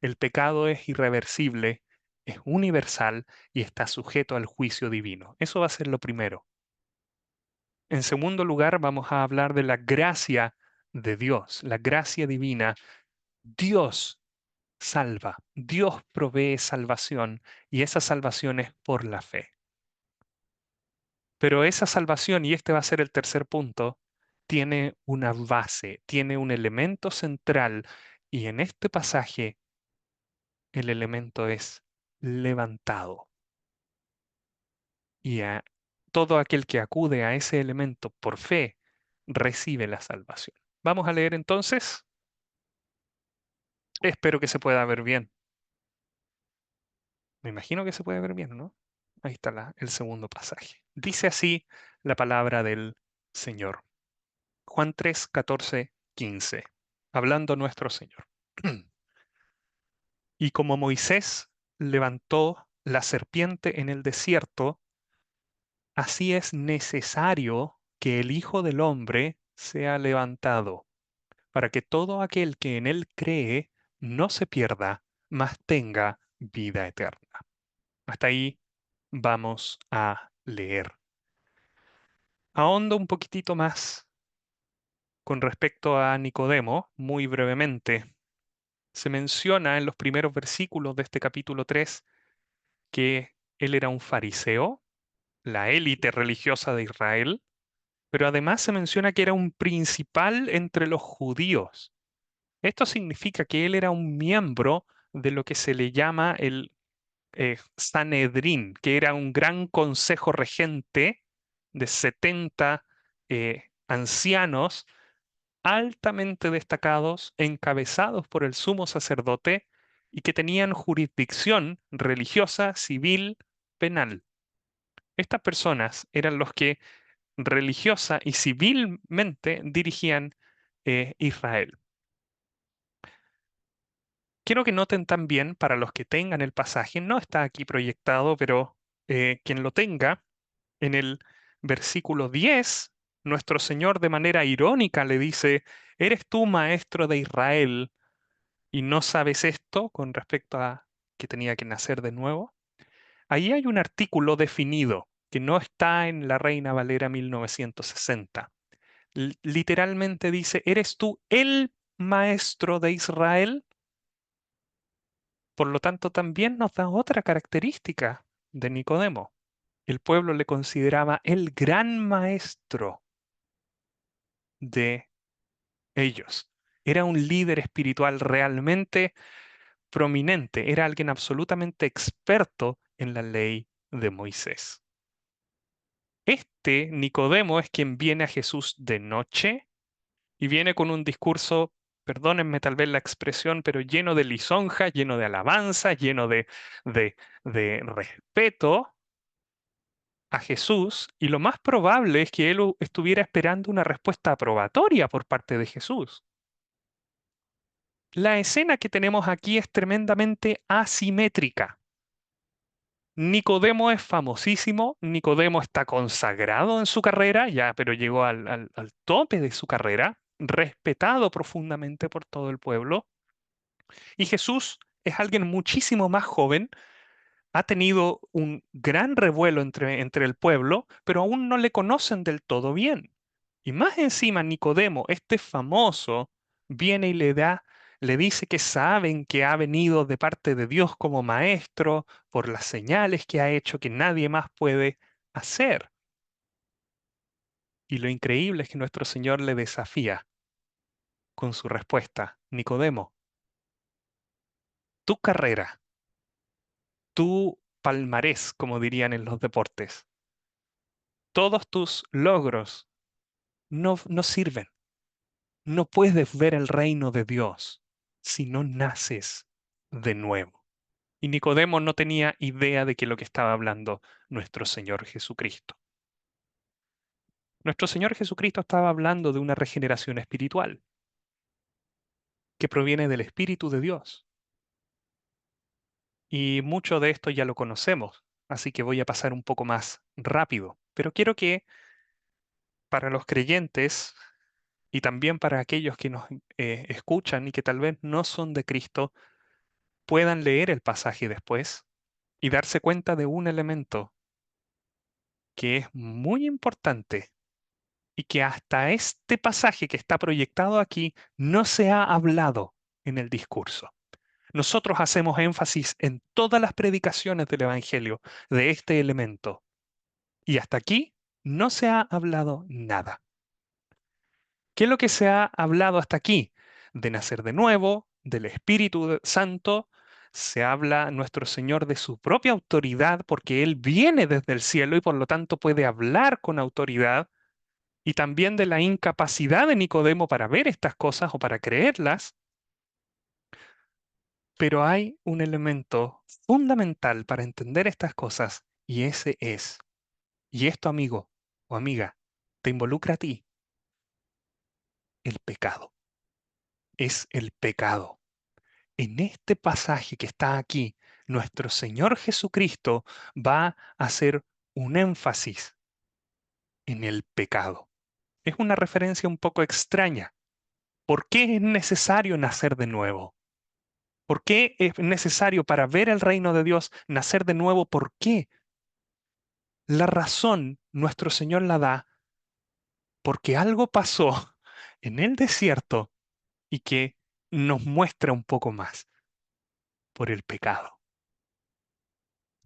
El pecado es irreversible, es universal y está sujeto al juicio divino. Eso va a ser lo primero. En segundo lugar, vamos a hablar de la gracia de Dios, la gracia divina. Dios salva, Dios provee salvación y esa salvación es por la fe. Pero esa salvación, y este va a ser el tercer punto, tiene una base, tiene un elemento central y en este pasaje el elemento es levantado. Y a todo aquel que acude a ese elemento por fe recibe la salvación. Vamos a leer entonces. Espero que se pueda ver bien. Me imagino que se puede ver bien, ¿no? Ahí está el segundo pasaje. Dice así la palabra del Señor. Juan 3, 14, 15. Hablando nuestro Señor. Y como Moisés levantó la serpiente en el desierto, así es necesario que el Hijo del Hombre sea levantado, para que todo aquel que en él cree no se pierda, mas tenga vida eterna. Hasta ahí vamos a leer. Ahondo un poquitito más con respecto a Nicodemo, muy brevemente. Se menciona en los primeros versículos de este capítulo 3 que él era un fariseo, la élite religiosa de Israel, pero además se menciona que era un principal entre los judíos. Esto significa que él era un miembro de lo que se le llama el Sanedrín, que era un gran consejo regente de 70 ancianos altamente destacados, encabezados por el sumo sacerdote y que tenían jurisdicción religiosa, civil, penal. Estas personas eran los que religiosa y civilmente dirigían Israel. Quiero que noten también, para los que tengan el pasaje, no está aquí proyectado, pero quien lo tenga, en el versículo 10, nuestro Señor de manera irónica le dice, ¿eres tú maestro de Israel y no sabes esto con respecto a que tenía que nacer de nuevo? Ahí hay un artículo definido que no está en la Reina Valera 1960. Literalmente dice, ¿eres tú el maestro de Israel? Por lo tanto, también nos da otra característica de Nicodemo. El pueblo le consideraba el gran maestro de ellos. Era un líder espiritual realmente prominente, era alguien absolutamente experto en la ley de Moisés. Este Nicodemo es quien viene a Jesús de noche y viene con un discurso, perdónenme tal vez la expresión, pero lleno de lisonja, lleno de alabanza, lleno de, de respeto a Jesús, y lo más probable es que él estuviera esperando una respuesta aprobatoria por parte de Jesús. La escena que tenemos aquí es tremendamente asimétrica. Nicodemo es famosísimo, Nicodemo está consagrado en su carrera, ya, pero llegó al tope de su carrera, respetado profundamente por todo el pueblo. Y Jesús es alguien muchísimo más joven, ha tenido un gran revuelo entre el pueblo, pero aún no le conocen del todo bien. Y más encima, Nicodemo, este famoso, viene y le dice que saben que ha venido de parte de Dios como maestro por las señales que ha hecho que nadie más puede hacer. Y lo increíble es que nuestro Señor le desafía con su respuesta, Nicodemo, tu carrera, tu palmarés, como dirían en los deportes, todos tus logros no sirven. No puedes ver el reino de Dios si no naces de nuevo. Y Nicodemo no tenía idea de que lo que estaba hablando nuestro Señor Jesucristo. Nuestro Señor Jesucristo estaba hablando de una regeneración espiritual que proviene del Espíritu de Dios. Y mucho de esto ya lo conocemos, así que voy a pasar un poco más rápido. Pero quiero que para los creyentes y también para aquellos que nos escuchan y que tal vez no son de Cristo, puedan leer el pasaje después y darse cuenta de un elemento que es muy importante y que hasta este pasaje que está proyectado aquí no se ha hablado en el discurso. Nosotros hacemos énfasis en todas las predicaciones del Evangelio de este elemento y hasta aquí no se ha hablado nada. ¿Qué es lo que se ha hablado hasta aquí? De nacer de nuevo, del Santo. Se habla nuestro Señor de su propia autoridad porque Él viene desde el cielo y por lo tanto puede hablar con autoridad. Y también de la incapacidad de Nicodemo para ver estas cosas o para creerlas. Pero hay un elemento fundamental para entender estas cosas y ese es, y esto amigo o amiga, te involucra a ti, el pecado. Es el pecado. En este pasaje que está aquí, nuestro Señor Jesucristo va a hacer un énfasis en el pecado. Es una referencia un poco extraña. ¿Por qué es necesario nacer de nuevo? ¿Por qué es necesario para ver el reino de Dios nacer de nuevo? ¿Por qué? La razón nuestro Señor la da porque algo pasó en el desierto y que nos muestra un poco más por el pecado.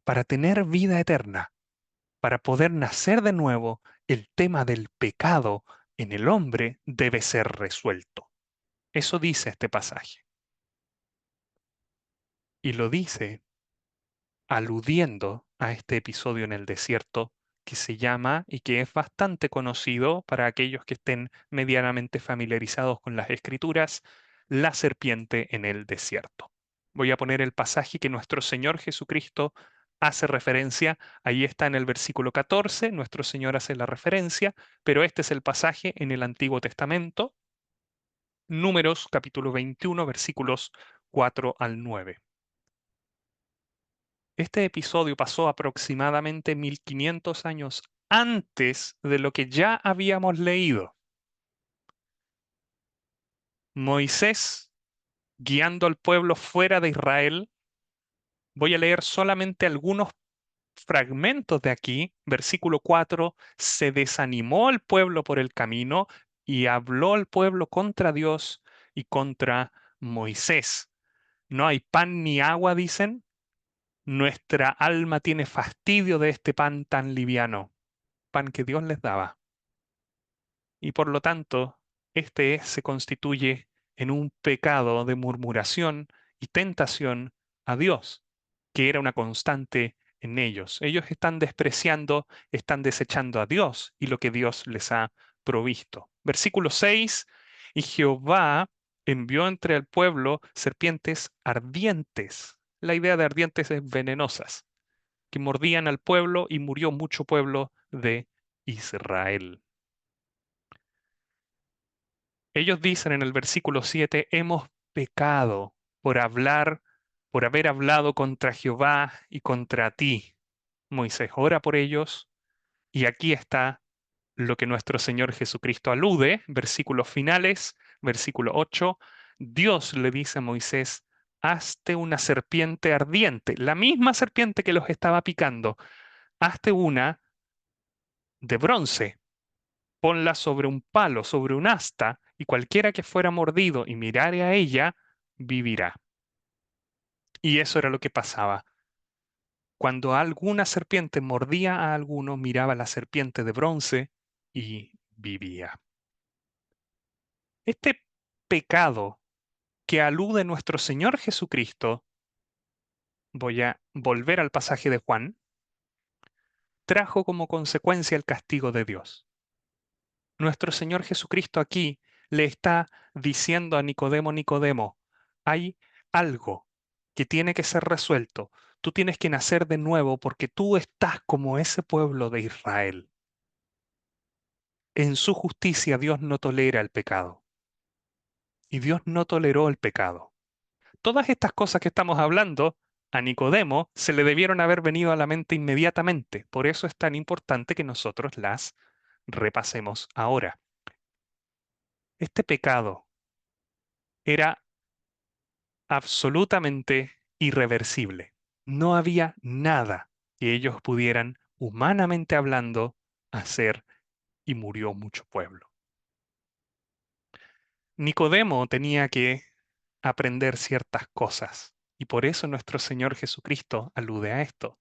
Para tener vida eterna, para poder nacer de nuevo, el tema del pecado en el hombre debe ser resuelto. Eso dice este pasaje. Y lo dice aludiendo a este episodio en el desierto que se llama y que es bastante conocido para aquellos que estén medianamente familiarizados con las escrituras, la serpiente en el desierto. Voy a poner el pasaje que nuestro Señor Jesucristo hace referencia. Ahí está en el versículo 14, nuestro Señor hace la referencia, pero este es el pasaje en el Antiguo Testamento, Números capítulo 21, versículos 4 al 9. Este episodio pasó aproximadamente 1500 años antes de lo que ya habíamos leído. Moisés guiando al pueblo fuera de Israel. Voy a leer solamente algunos fragmentos de aquí. Versículo 4, se desanimó el pueblo por el camino y habló el pueblo contra Dios y contra Moisés. No hay pan ni agua, dicen. Nuestra alma tiene fastidio de este pan tan liviano, pan que Dios les daba. Y por lo tanto, este se constituye en un pecado de murmuración y tentación a Dios, que era una constante en ellos. Ellos están despreciando, están desechando a Dios y lo que Dios les ha provisto. Versículo 6, y Jehová envió entre el pueblo serpientes ardientes. La idea de ardientes es venenosas, que mordían al pueblo y murió mucho pueblo de Israel. Ellos dicen en el versículo 7, hemos pecado por hablar, por haber hablado contra Jehová y contra ti. Moisés ora por ellos y aquí está lo que nuestro Señor Jesucristo alude, versículos finales, versículo 8, Dios le dice a Moisés, hazte una serpiente ardiente, la misma serpiente que los estaba picando, hazte una de bronce, ponla sobre un palo, sobre un asta, y cualquiera que fuera mordido y mirare a ella, vivirá. Y eso era lo que pasaba. Cuando alguna serpiente mordía a alguno, miraba la serpiente de bronce y vivía. Este pecado que alude nuestro Señor Jesucristo, voy a volver al pasaje de Juan, trajo como consecuencia el castigo de Dios. Nuestro Señor Jesucristo aquí le está diciendo a Nicodemo, Nicodemo, hay algo que tiene que ser resuelto. Tú tienes que nacer de nuevo porque tú estás como ese pueblo de Israel. En su justicia Dios no tolera el pecado y Dios no toleró el pecado. Todas estas cosas que estamos hablando a Nicodemo se le debieron haber venido a la mente inmediatamente. Por eso es tan importante que nosotros las repasemos ahora. Este pecado era absolutamente irreversible. No había nada que ellos pudieran, humanamente hablando, hacer y murió mucho pueblo. Nicodemo tenía que aprender ciertas cosas y por eso nuestro Señor Jesucristo alude a esto.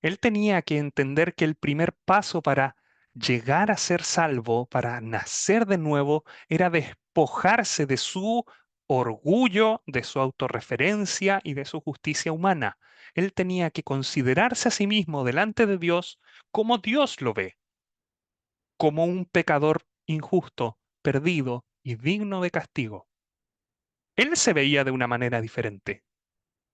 Él tenía que entender que el primer paso para llegar a ser salvo, para nacer de nuevo, era despojarse de su orgullo, de su autorreferencia y de su justicia humana. Él tenía que considerarse a sí mismo delante de Dios como Dios lo ve, como un pecador injusto, perdido y digno de castigo. Él se veía de una manera diferente.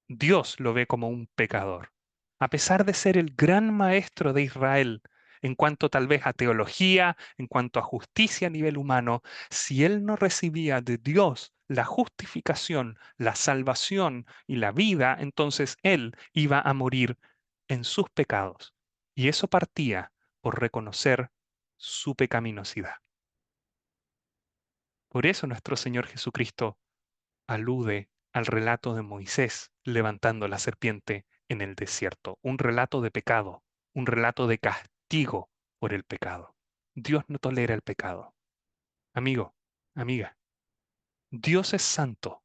Dios lo ve como un pecador. A pesar de ser el gran maestro de Israel, en cuanto tal vez a teología, en cuanto a justicia a nivel humano, si él no recibía de Dios la justificación, la salvación y la vida, entonces él iba a morir en sus pecados. Y eso partía por reconocer su pecaminosidad. Por eso nuestro Señor Jesucristo alude al relato de Moisés levantando la serpiente en el desierto, un relato de pecado, un relato de castigo por el pecado. Dios no tolera el pecado. Amigo, amiga, Dios es santo.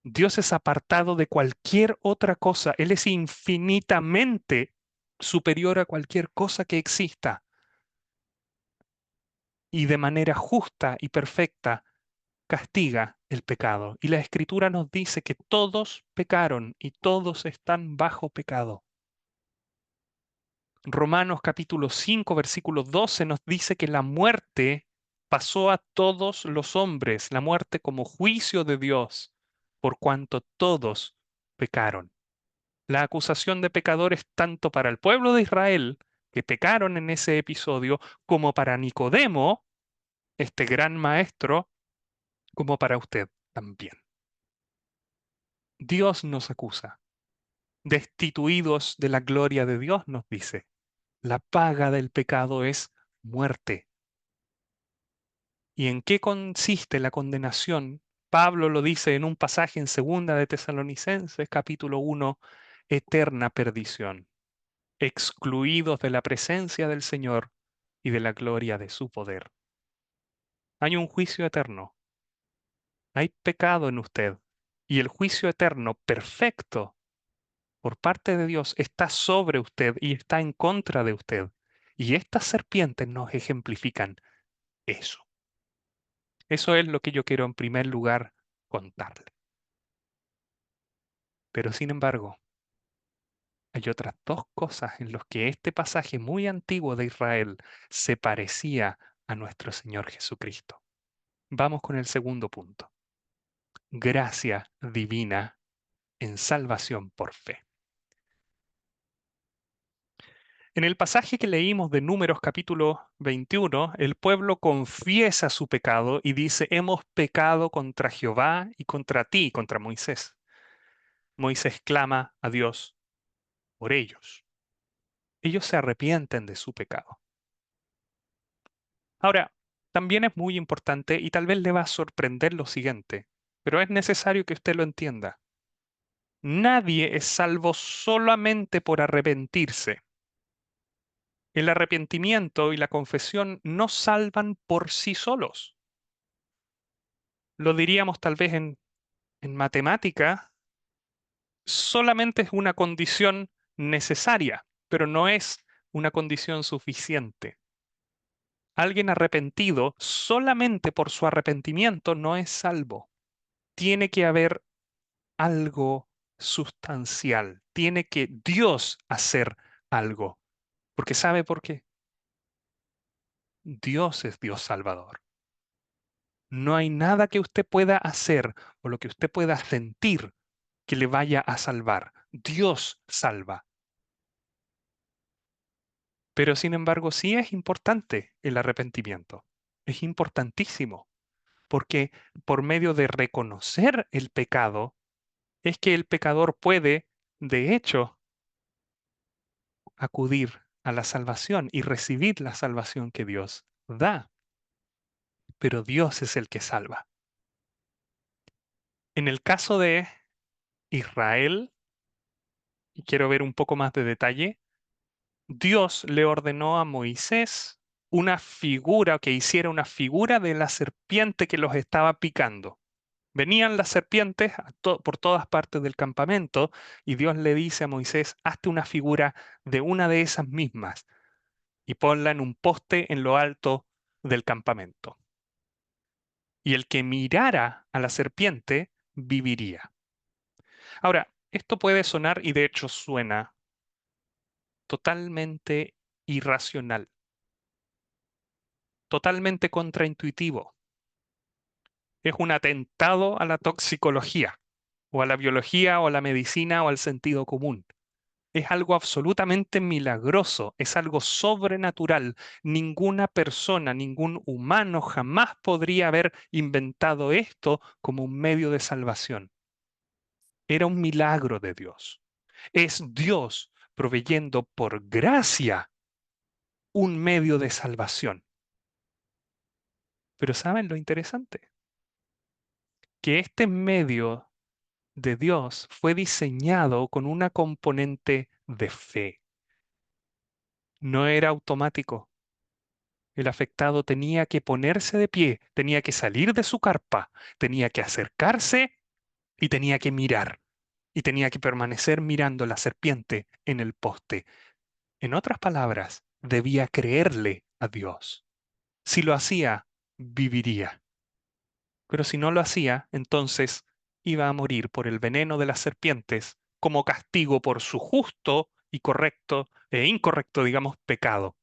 Dios es apartado de cualquier otra cosa. Él es infinitamente superior a cualquier cosa que exista. Y de manera justa y perfecta castiga el pecado. Y la Escritura nos dice que todos pecaron y todos están bajo pecado. Romanos capítulo 5, versículo 12 nos dice que la muerte pasó a todos los hombres, la muerte como juicio de Dios, por cuanto todos pecaron. La acusación de pecadores tanto para el pueblo de Israel, que pecaron en ese episodio, como para Nicodemo, este gran maestro, como para usted también. Dios nos acusa. Destituidos de la gloria de Dios, nos dice. La paga del pecado es muerte. ¿Y en qué consiste la condenación? Pablo lo dice en un pasaje en Segunda de Tesalonicenses, capítulo 1, eterna perdición, excluidos de la presencia del Señor y de la gloria de su poder. Hay un juicio eterno, hay pecado en usted, y el juicio eterno perfecto por parte de Dios está sobre usted y está en contra de usted. Y estas serpientes nos ejemplifican eso. Eso es lo que yo quiero en primer lugar contarle. Pero sin embargo, hay otras dos cosas en las que este pasaje muy antiguo de Israel se parecía a nuestro Señor Jesucristo. Vamos con el segundo punto. Gracia divina en salvación por fe. En el pasaje que leímos de Números capítulo 21, el pueblo confiesa su pecado y dice, hemos pecado contra Jehová y contra ti, contra Moisés. Moisés clama a Dios por ellos. Ellos se arrepienten de su pecado. Ahora, también es muy importante y tal vez le va a sorprender lo siguiente, pero es necesario que usted lo entienda. Nadie es salvo solamente por arrepentirse. El arrepentimiento y la confesión no salvan por sí solos. Lo diríamos tal vez en matemática, solamente es una condición necesaria, pero no es una condición suficiente. Alguien arrepentido solamente por su arrepentimiento no es salvo. Tiene que haber algo sustancial. Tiene que Dios hacer algo. Porque ¿sabe por qué? Dios es Dios salvador. No hay nada que usted pueda hacer o lo que usted pueda sentir que le vaya a salvar. Dios salva. Pero sin embargo, sí es importante el arrepentimiento. Es importantísimo, porque por medio de reconocer el pecado, es que el pecador puede, de hecho, acudir a la salvación y recibir la salvación que Dios da. Pero Dios es el que salva. En el caso de Israel, y quiero ver un poco más de detalle, Dios le ordenó a Moisés una figura, que hiciera una figura de la serpiente que los estaba picando. Venían las serpientes por todas partes del campamento y Dios le dice a Moisés, hazte una figura de una de esas mismas y ponla en un poste en lo alto del campamento. Y el que mirara a la serpiente viviría. Ahora, esto puede sonar, y de hecho suena, totalmente irracional, totalmente contraintuitivo. Es un atentado a la toxicología, o a la biología, o a la medicina, o al sentido común. Es algo absolutamente milagroso, es algo sobrenatural. Ninguna persona, ningún humano jamás podría haber inventado esto como un medio de salvación. Era un milagro de Dios. Es Dios proveyendo por gracia un medio de salvación. Pero ¿saben lo interesante? Que este medio de Dios fue diseñado con una componente de fe. No era automático. el afectado tenía que ponerse de pie, tenía que salir de su carpa, tenía que acercarse y tenía que mirar. Y tenía que permanecer mirando la serpiente en el poste. En otras palabras, debía creerle a Dios. Si lo hacía, viviría. Pero si no lo hacía, entonces iba a morir por el veneno de las serpientes como castigo por su justo y correcto e incorrecto, digamos, pecado.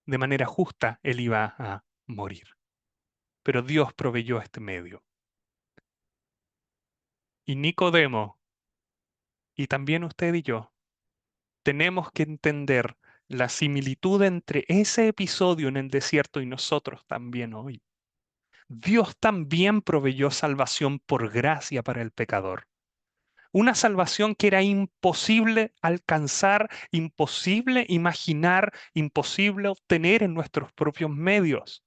De manera justa, él iba a morir. Pero Dios proveyó este medio. Y Nicodemo, y también usted y yo, tenemos que entender la similitud entre ese episodio en el desierto y nosotros también hoy. Dios también proveyó salvación por gracia para el pecador. Una salvación que era imposible alcanzar, imposible imaginar, imposible obtener en nuestros propios medios.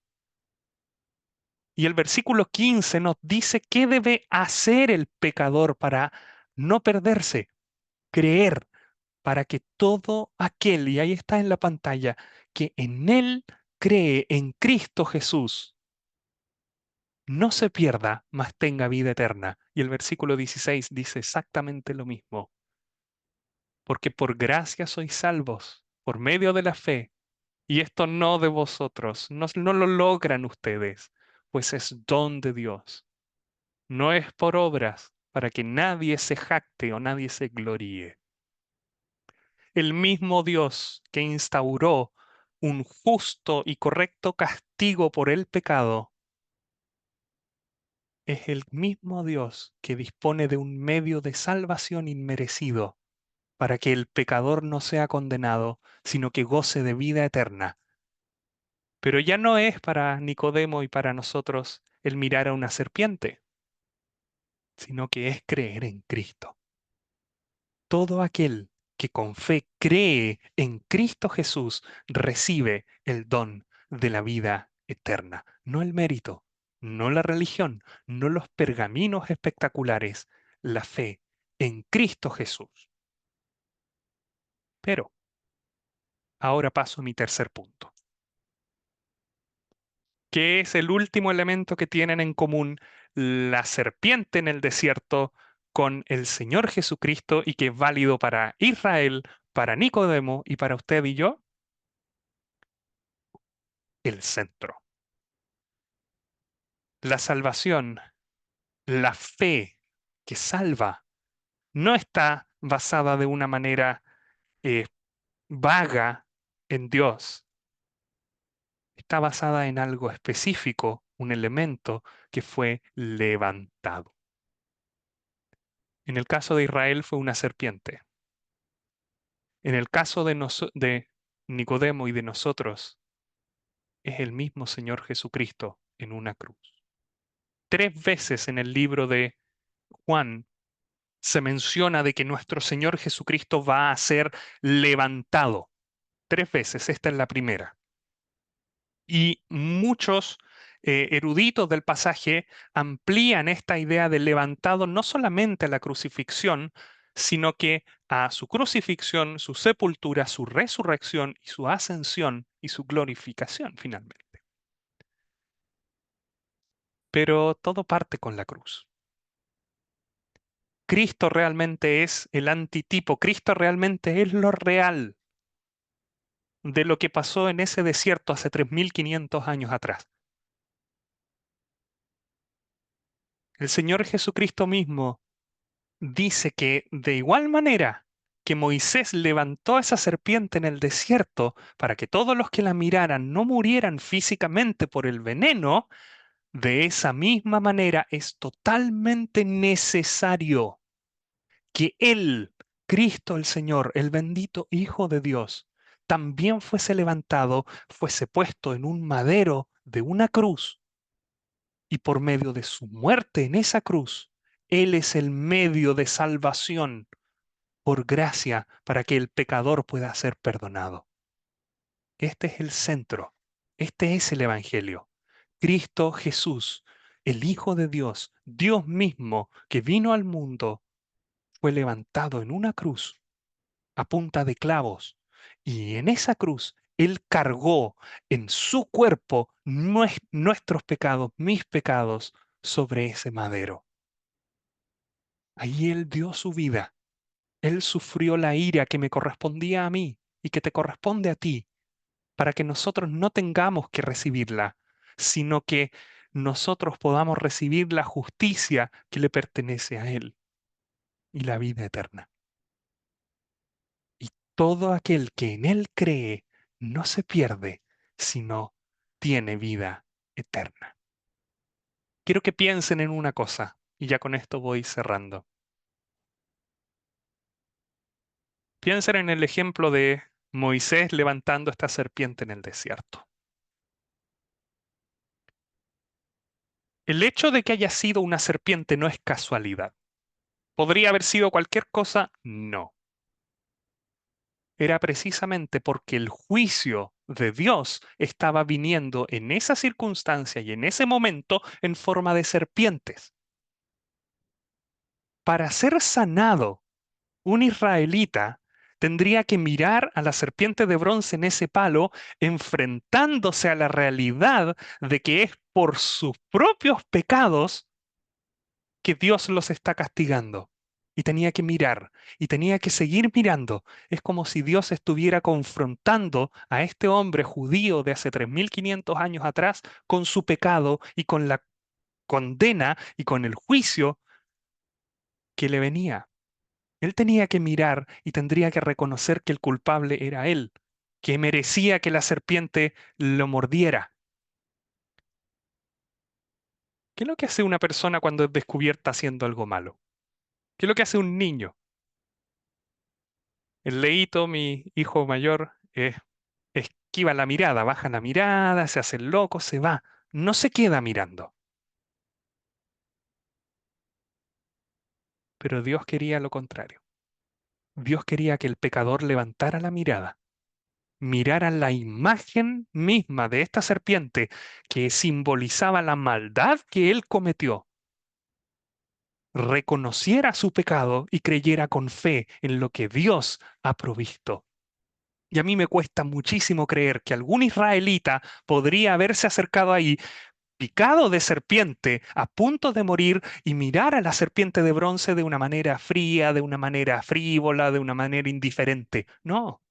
Y el versículo 15 nos dice qué debe hacer el pecador para no perderse, creer, para que todo aquel, y ahí está en la pantalla, que en él cree en Cristo Jesús, no se pierda, mas tenga vida eterna. Y el versículo 16 dice exactamente lo mismo. Porque por gracia sois salvos, por medio de la fe, y esto no de vosotros, no lo logran ustedes, pues es don de Dios. No es por obras, para que nadie se jacte o nadie se gloríe. El mismo Dios que instauró un justo y correcto castigo por el pecado, es el mismo Dios que dispone de un medio de salvación inmerecido para que el pecador no sea condenado, sino que goce de vida eterna. Pero ya no es para Nicodemo y para nosotros el mirar a una serpiente, sino que es creer en Cristo. Todo aquel que con fe cree en Cristo Jesús recibe el don de la vida eterna, no el mérito, no la religión, no los pergaminos espectaculares, la fe en Cristo Jesús. Pero ahora paso a mi tercer punto. ¿Qué es el último elemento que tienen en común la serpiente en el desierto con el Señor Jesucristo y que es válido para Israel, para Nicodemo y para usted y yo? El centro. La salvación, la fe que salva, no está basada de una manera eh, vaga en Dios. Está basada en algo específico, un elemento que fue levantado. En el caso de Israel fue una serpiente. En el caso de Nicodemo y de nosotros, es el mismo Señor Jesucristo en una cruz. 3 veces en el libro de Juan se menciona de que nuestro Señor Jesucristo va a ser levantado. 3 veces, esta es la primera. Y muchos eruditos del pasaje amplían esta idea de levantado no solamente a la crucifixión, sino que a su crucifixión, su sepultura, su resurrección y su ascensión y su glorificación finalmente. Pero todo parte con la cruz. Cristo realmente es el antitipo, Cristo realmente es lo real de lo que pasó en ese desierto hace 3500 años atrás. El Señor Jesucristo mismo dice que de igual manera que Moisés levantó esa serpiente en el desierto para que todos los que la miraran no murieran físicamente por el veneno, de esa misma manera es totalmente necesario que Él, Cristo el Señor, el bendito Hijo de Dios, también fuese levantado, fuese puesto en un madero de una cruz y por medio de su muerte en esa cruz, Él es el medio de salvación por gracia para que el pecador pueda ser perdonado. Este es el centro, este es el Evangelio. Cristo Jesús, el Hijo de Dios, Dios mismo que vino al mundo, fue levantado en una cruz a punta de clavos y en esa cruz Él cargó en su cuerpo nuestros pecados, mis pecados, sobre ese madero. Ahí Él dio su vida. Él sufrió la ira que me correspondía a mí y que te corresponde a ti, para que nosotros no tengamos que recibirla, sino que nosotros podamos recibir la justicia que le pertenece a Él y la vida eterna. Y todo aquel que en Él cree no se pierde, sino tiene vida eterna. Quiero que piensen en una cosa, y ya con esto voy cerrando. Piensen en el ejemplo de Moisés levantando esta serpiente en el desierto. El hecho de que haya sido una serpiente no es casualidad. ¿Podría haber sido cualquier cosa? No. Era precisamente porque el juicio de Dios estaba viniendo en esa circunstancia y en ese momento en forma de serpientes. Para ser sanado, un israelita tendría que mirar a la serpiente de bronce en ese palo, enfrentándose a la realidad de que es por sus propios pecados que Dios los está castigando. Y tenía que mirar, y tenía que seguir mirando. Es como si Dios estuviera confrontando a este hombre judío de hace 3500 años atrás con su pecado y con la condena y con el juicio que le venía. Él tenía que mirar y tendría que reconocer que el culpable era él, que merecía que la serpiente lo mordiera. ¿Qué es lo que hace una persona cuando es descubierta haciendo algo malo? ¿Qué es lo que hace un niño? El Leito, mi hijo mayor, esquiva la mirada, baja la mirada, se hace el loco, se va. No se queda mirando. Pero Dios quería lo contrario. Dios quería que el pecador levantara la mirada, mirara la imagen misma de esta serpiente que simbolizaba la maldad que él cometió, reconociera su pecado y creyera con fe en lo que Dios ha provisto. Y a mí me cuesta muchísimo creer que algún israelita podría haberse acercado ahí picado de serpiente, a punto de morir, y mirar a la serpiente de bronce de una manera fría, de una manera frívola, de una manera indiferente. No,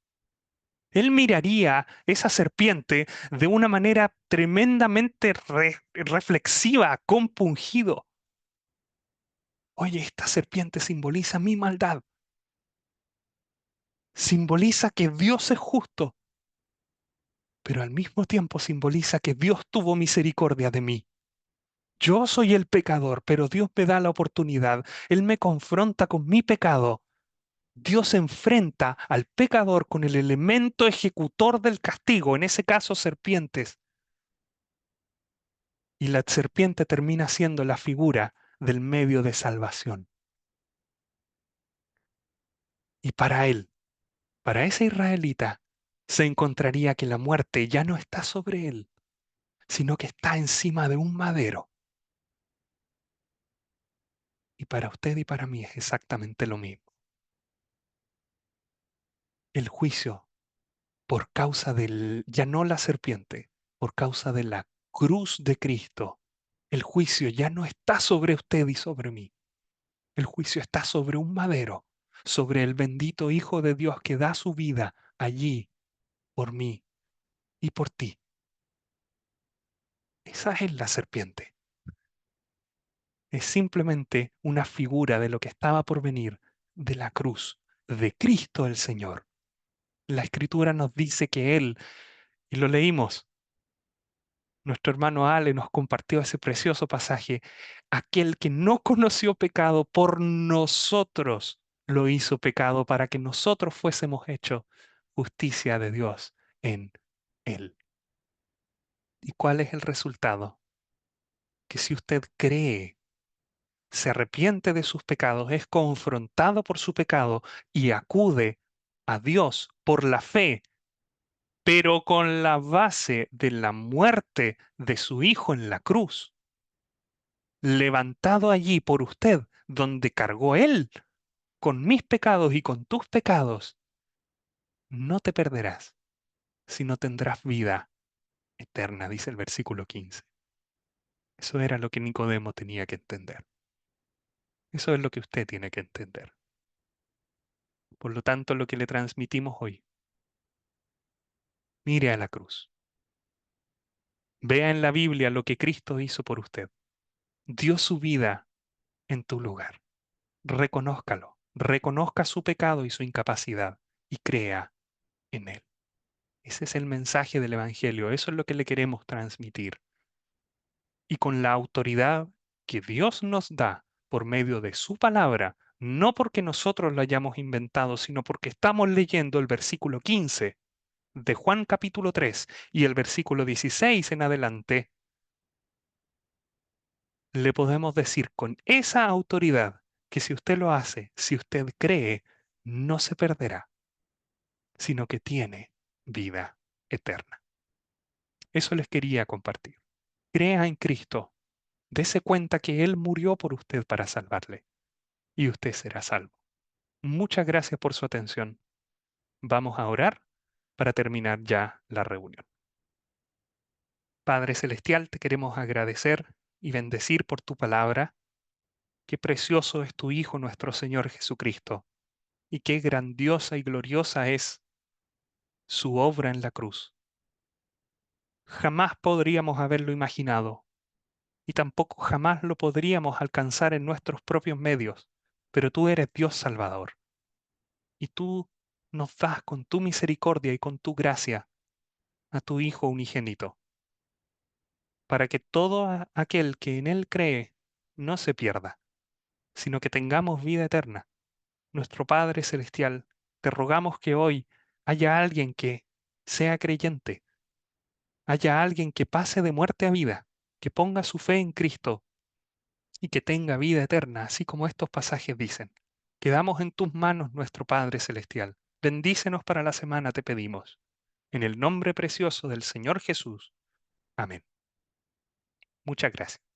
él miraría esa serpiente de una manera tremendamente reflexiva, compungido. Oye, esta serpiente simboliza mi maldad, simboliza que Dios es justo, pero al mismo tiempo simboliza que Dios tuvo misericordia de mí. Yo soy el pecador, pero Dios me da la oportunidad. Él me confronta con mi pecado. Dios enfrenta al pecador con el elemento ejecutor del castigo, en ese caso serpientes. Y la serpiente termina siendo la figura del medio de salvación. Y para él, para ese israelita, se encontraría que la muerte ya no está sobre él, sino que está encima de un madero. Y para usted y para mí es exactamente lo mismo. El juicio por causa del, ya no la serpiente, por causa de la cruz de Cristo. El juicio ya no está sobre usted y sobre mí. El juicio está sobre un madero, sobre el bendito Hijo de Dios que da su vida allí por mí y por ti. Esa es la serpiente. Es simplemente una figura de lo que estaba por venir de la cruz, de Cristo el Señor. La Escritura nos dice que Él, y lo leímos, nuestro hermano Ale nos compartió ese precioso pasaje. Aquel que no conoció pecado por nosotros lo hizo pecado para que nosotros fuésemos hechos justicia de Dios en él. ¿Y cuál es el resultado? Que si usted cree, se arrepiente de sus pecados, es confrontado por su pecado y acude a Dios por la fe, pero con la base de la muerte de su Hijo en la cruz, levantado allí por usted, donde cargó Él con mis pecados y con tus pecados, no te perderás, sino tendrás vida eterna, dice el versículo 15. Eso era lo que Nicodemo tenía que entender. Eso es lo que usted tiene que entender. Por lo tanto, lo que le transmitimos hoy, mire a la cruz. Vea en la Biblia lo que Cristo hizo por usted. Dio su vida en tu lugar. Reconózcalo. Reconozca su pecado y su incapacidad y crea en Él. Ese es el mensaje del Evangelio. Eso es lo que le queremos transmitir. Y con la autoridad que Dios nos da por medio de su palabra, no porque nosotros lo hayamos inventado, sino porque estamos leyendo el versículo 15 de Juan capítulo 3 y el versículo 16 en adelante, le podemos decir con esa autoridad que si usted lo hace, si usted cree, no se perderá, sino que tiene vida eterna. Eso les quería compartir. Crea en Cristo, dése cuenta que Él murió por usted para salvarle y usted será salvo. Muchas gracias por su atención. Vamos a orar para terminar ya la reunión. Padre Celestial, te queremos agradecer y bendecir por tu palabra. Qué precioso es tu Hijo, nuestro Señor Jesucristo, y qué grandiosa y gloriosa es su obra en la cruz. Jamás podríamos haberlo imaginado, y tampoco jamás lo podríamos alcanzar en nuestros propios medios, pero tú eres Dios Salvador, y tú nos das con tu misericordia y con tu gracia a tu Hijo unigénito, para que todo aquel que en Él cree no se pierda, sino que tengamos vida eterna. Nuestro Padre Celestial, te rogamos que hoy haya alguien que sea creyente, haya alguien que pase de muerte a vida, que ponga su fe en Cristo y que tenga vida eterna, así como estos pasajes dicen. Quedamos en tus manos, nuestro Padre Celestial. Bendícenos para la semana, te pedimos. En el nombre precioso del Señor Jesús. Amén. Muchas gracias.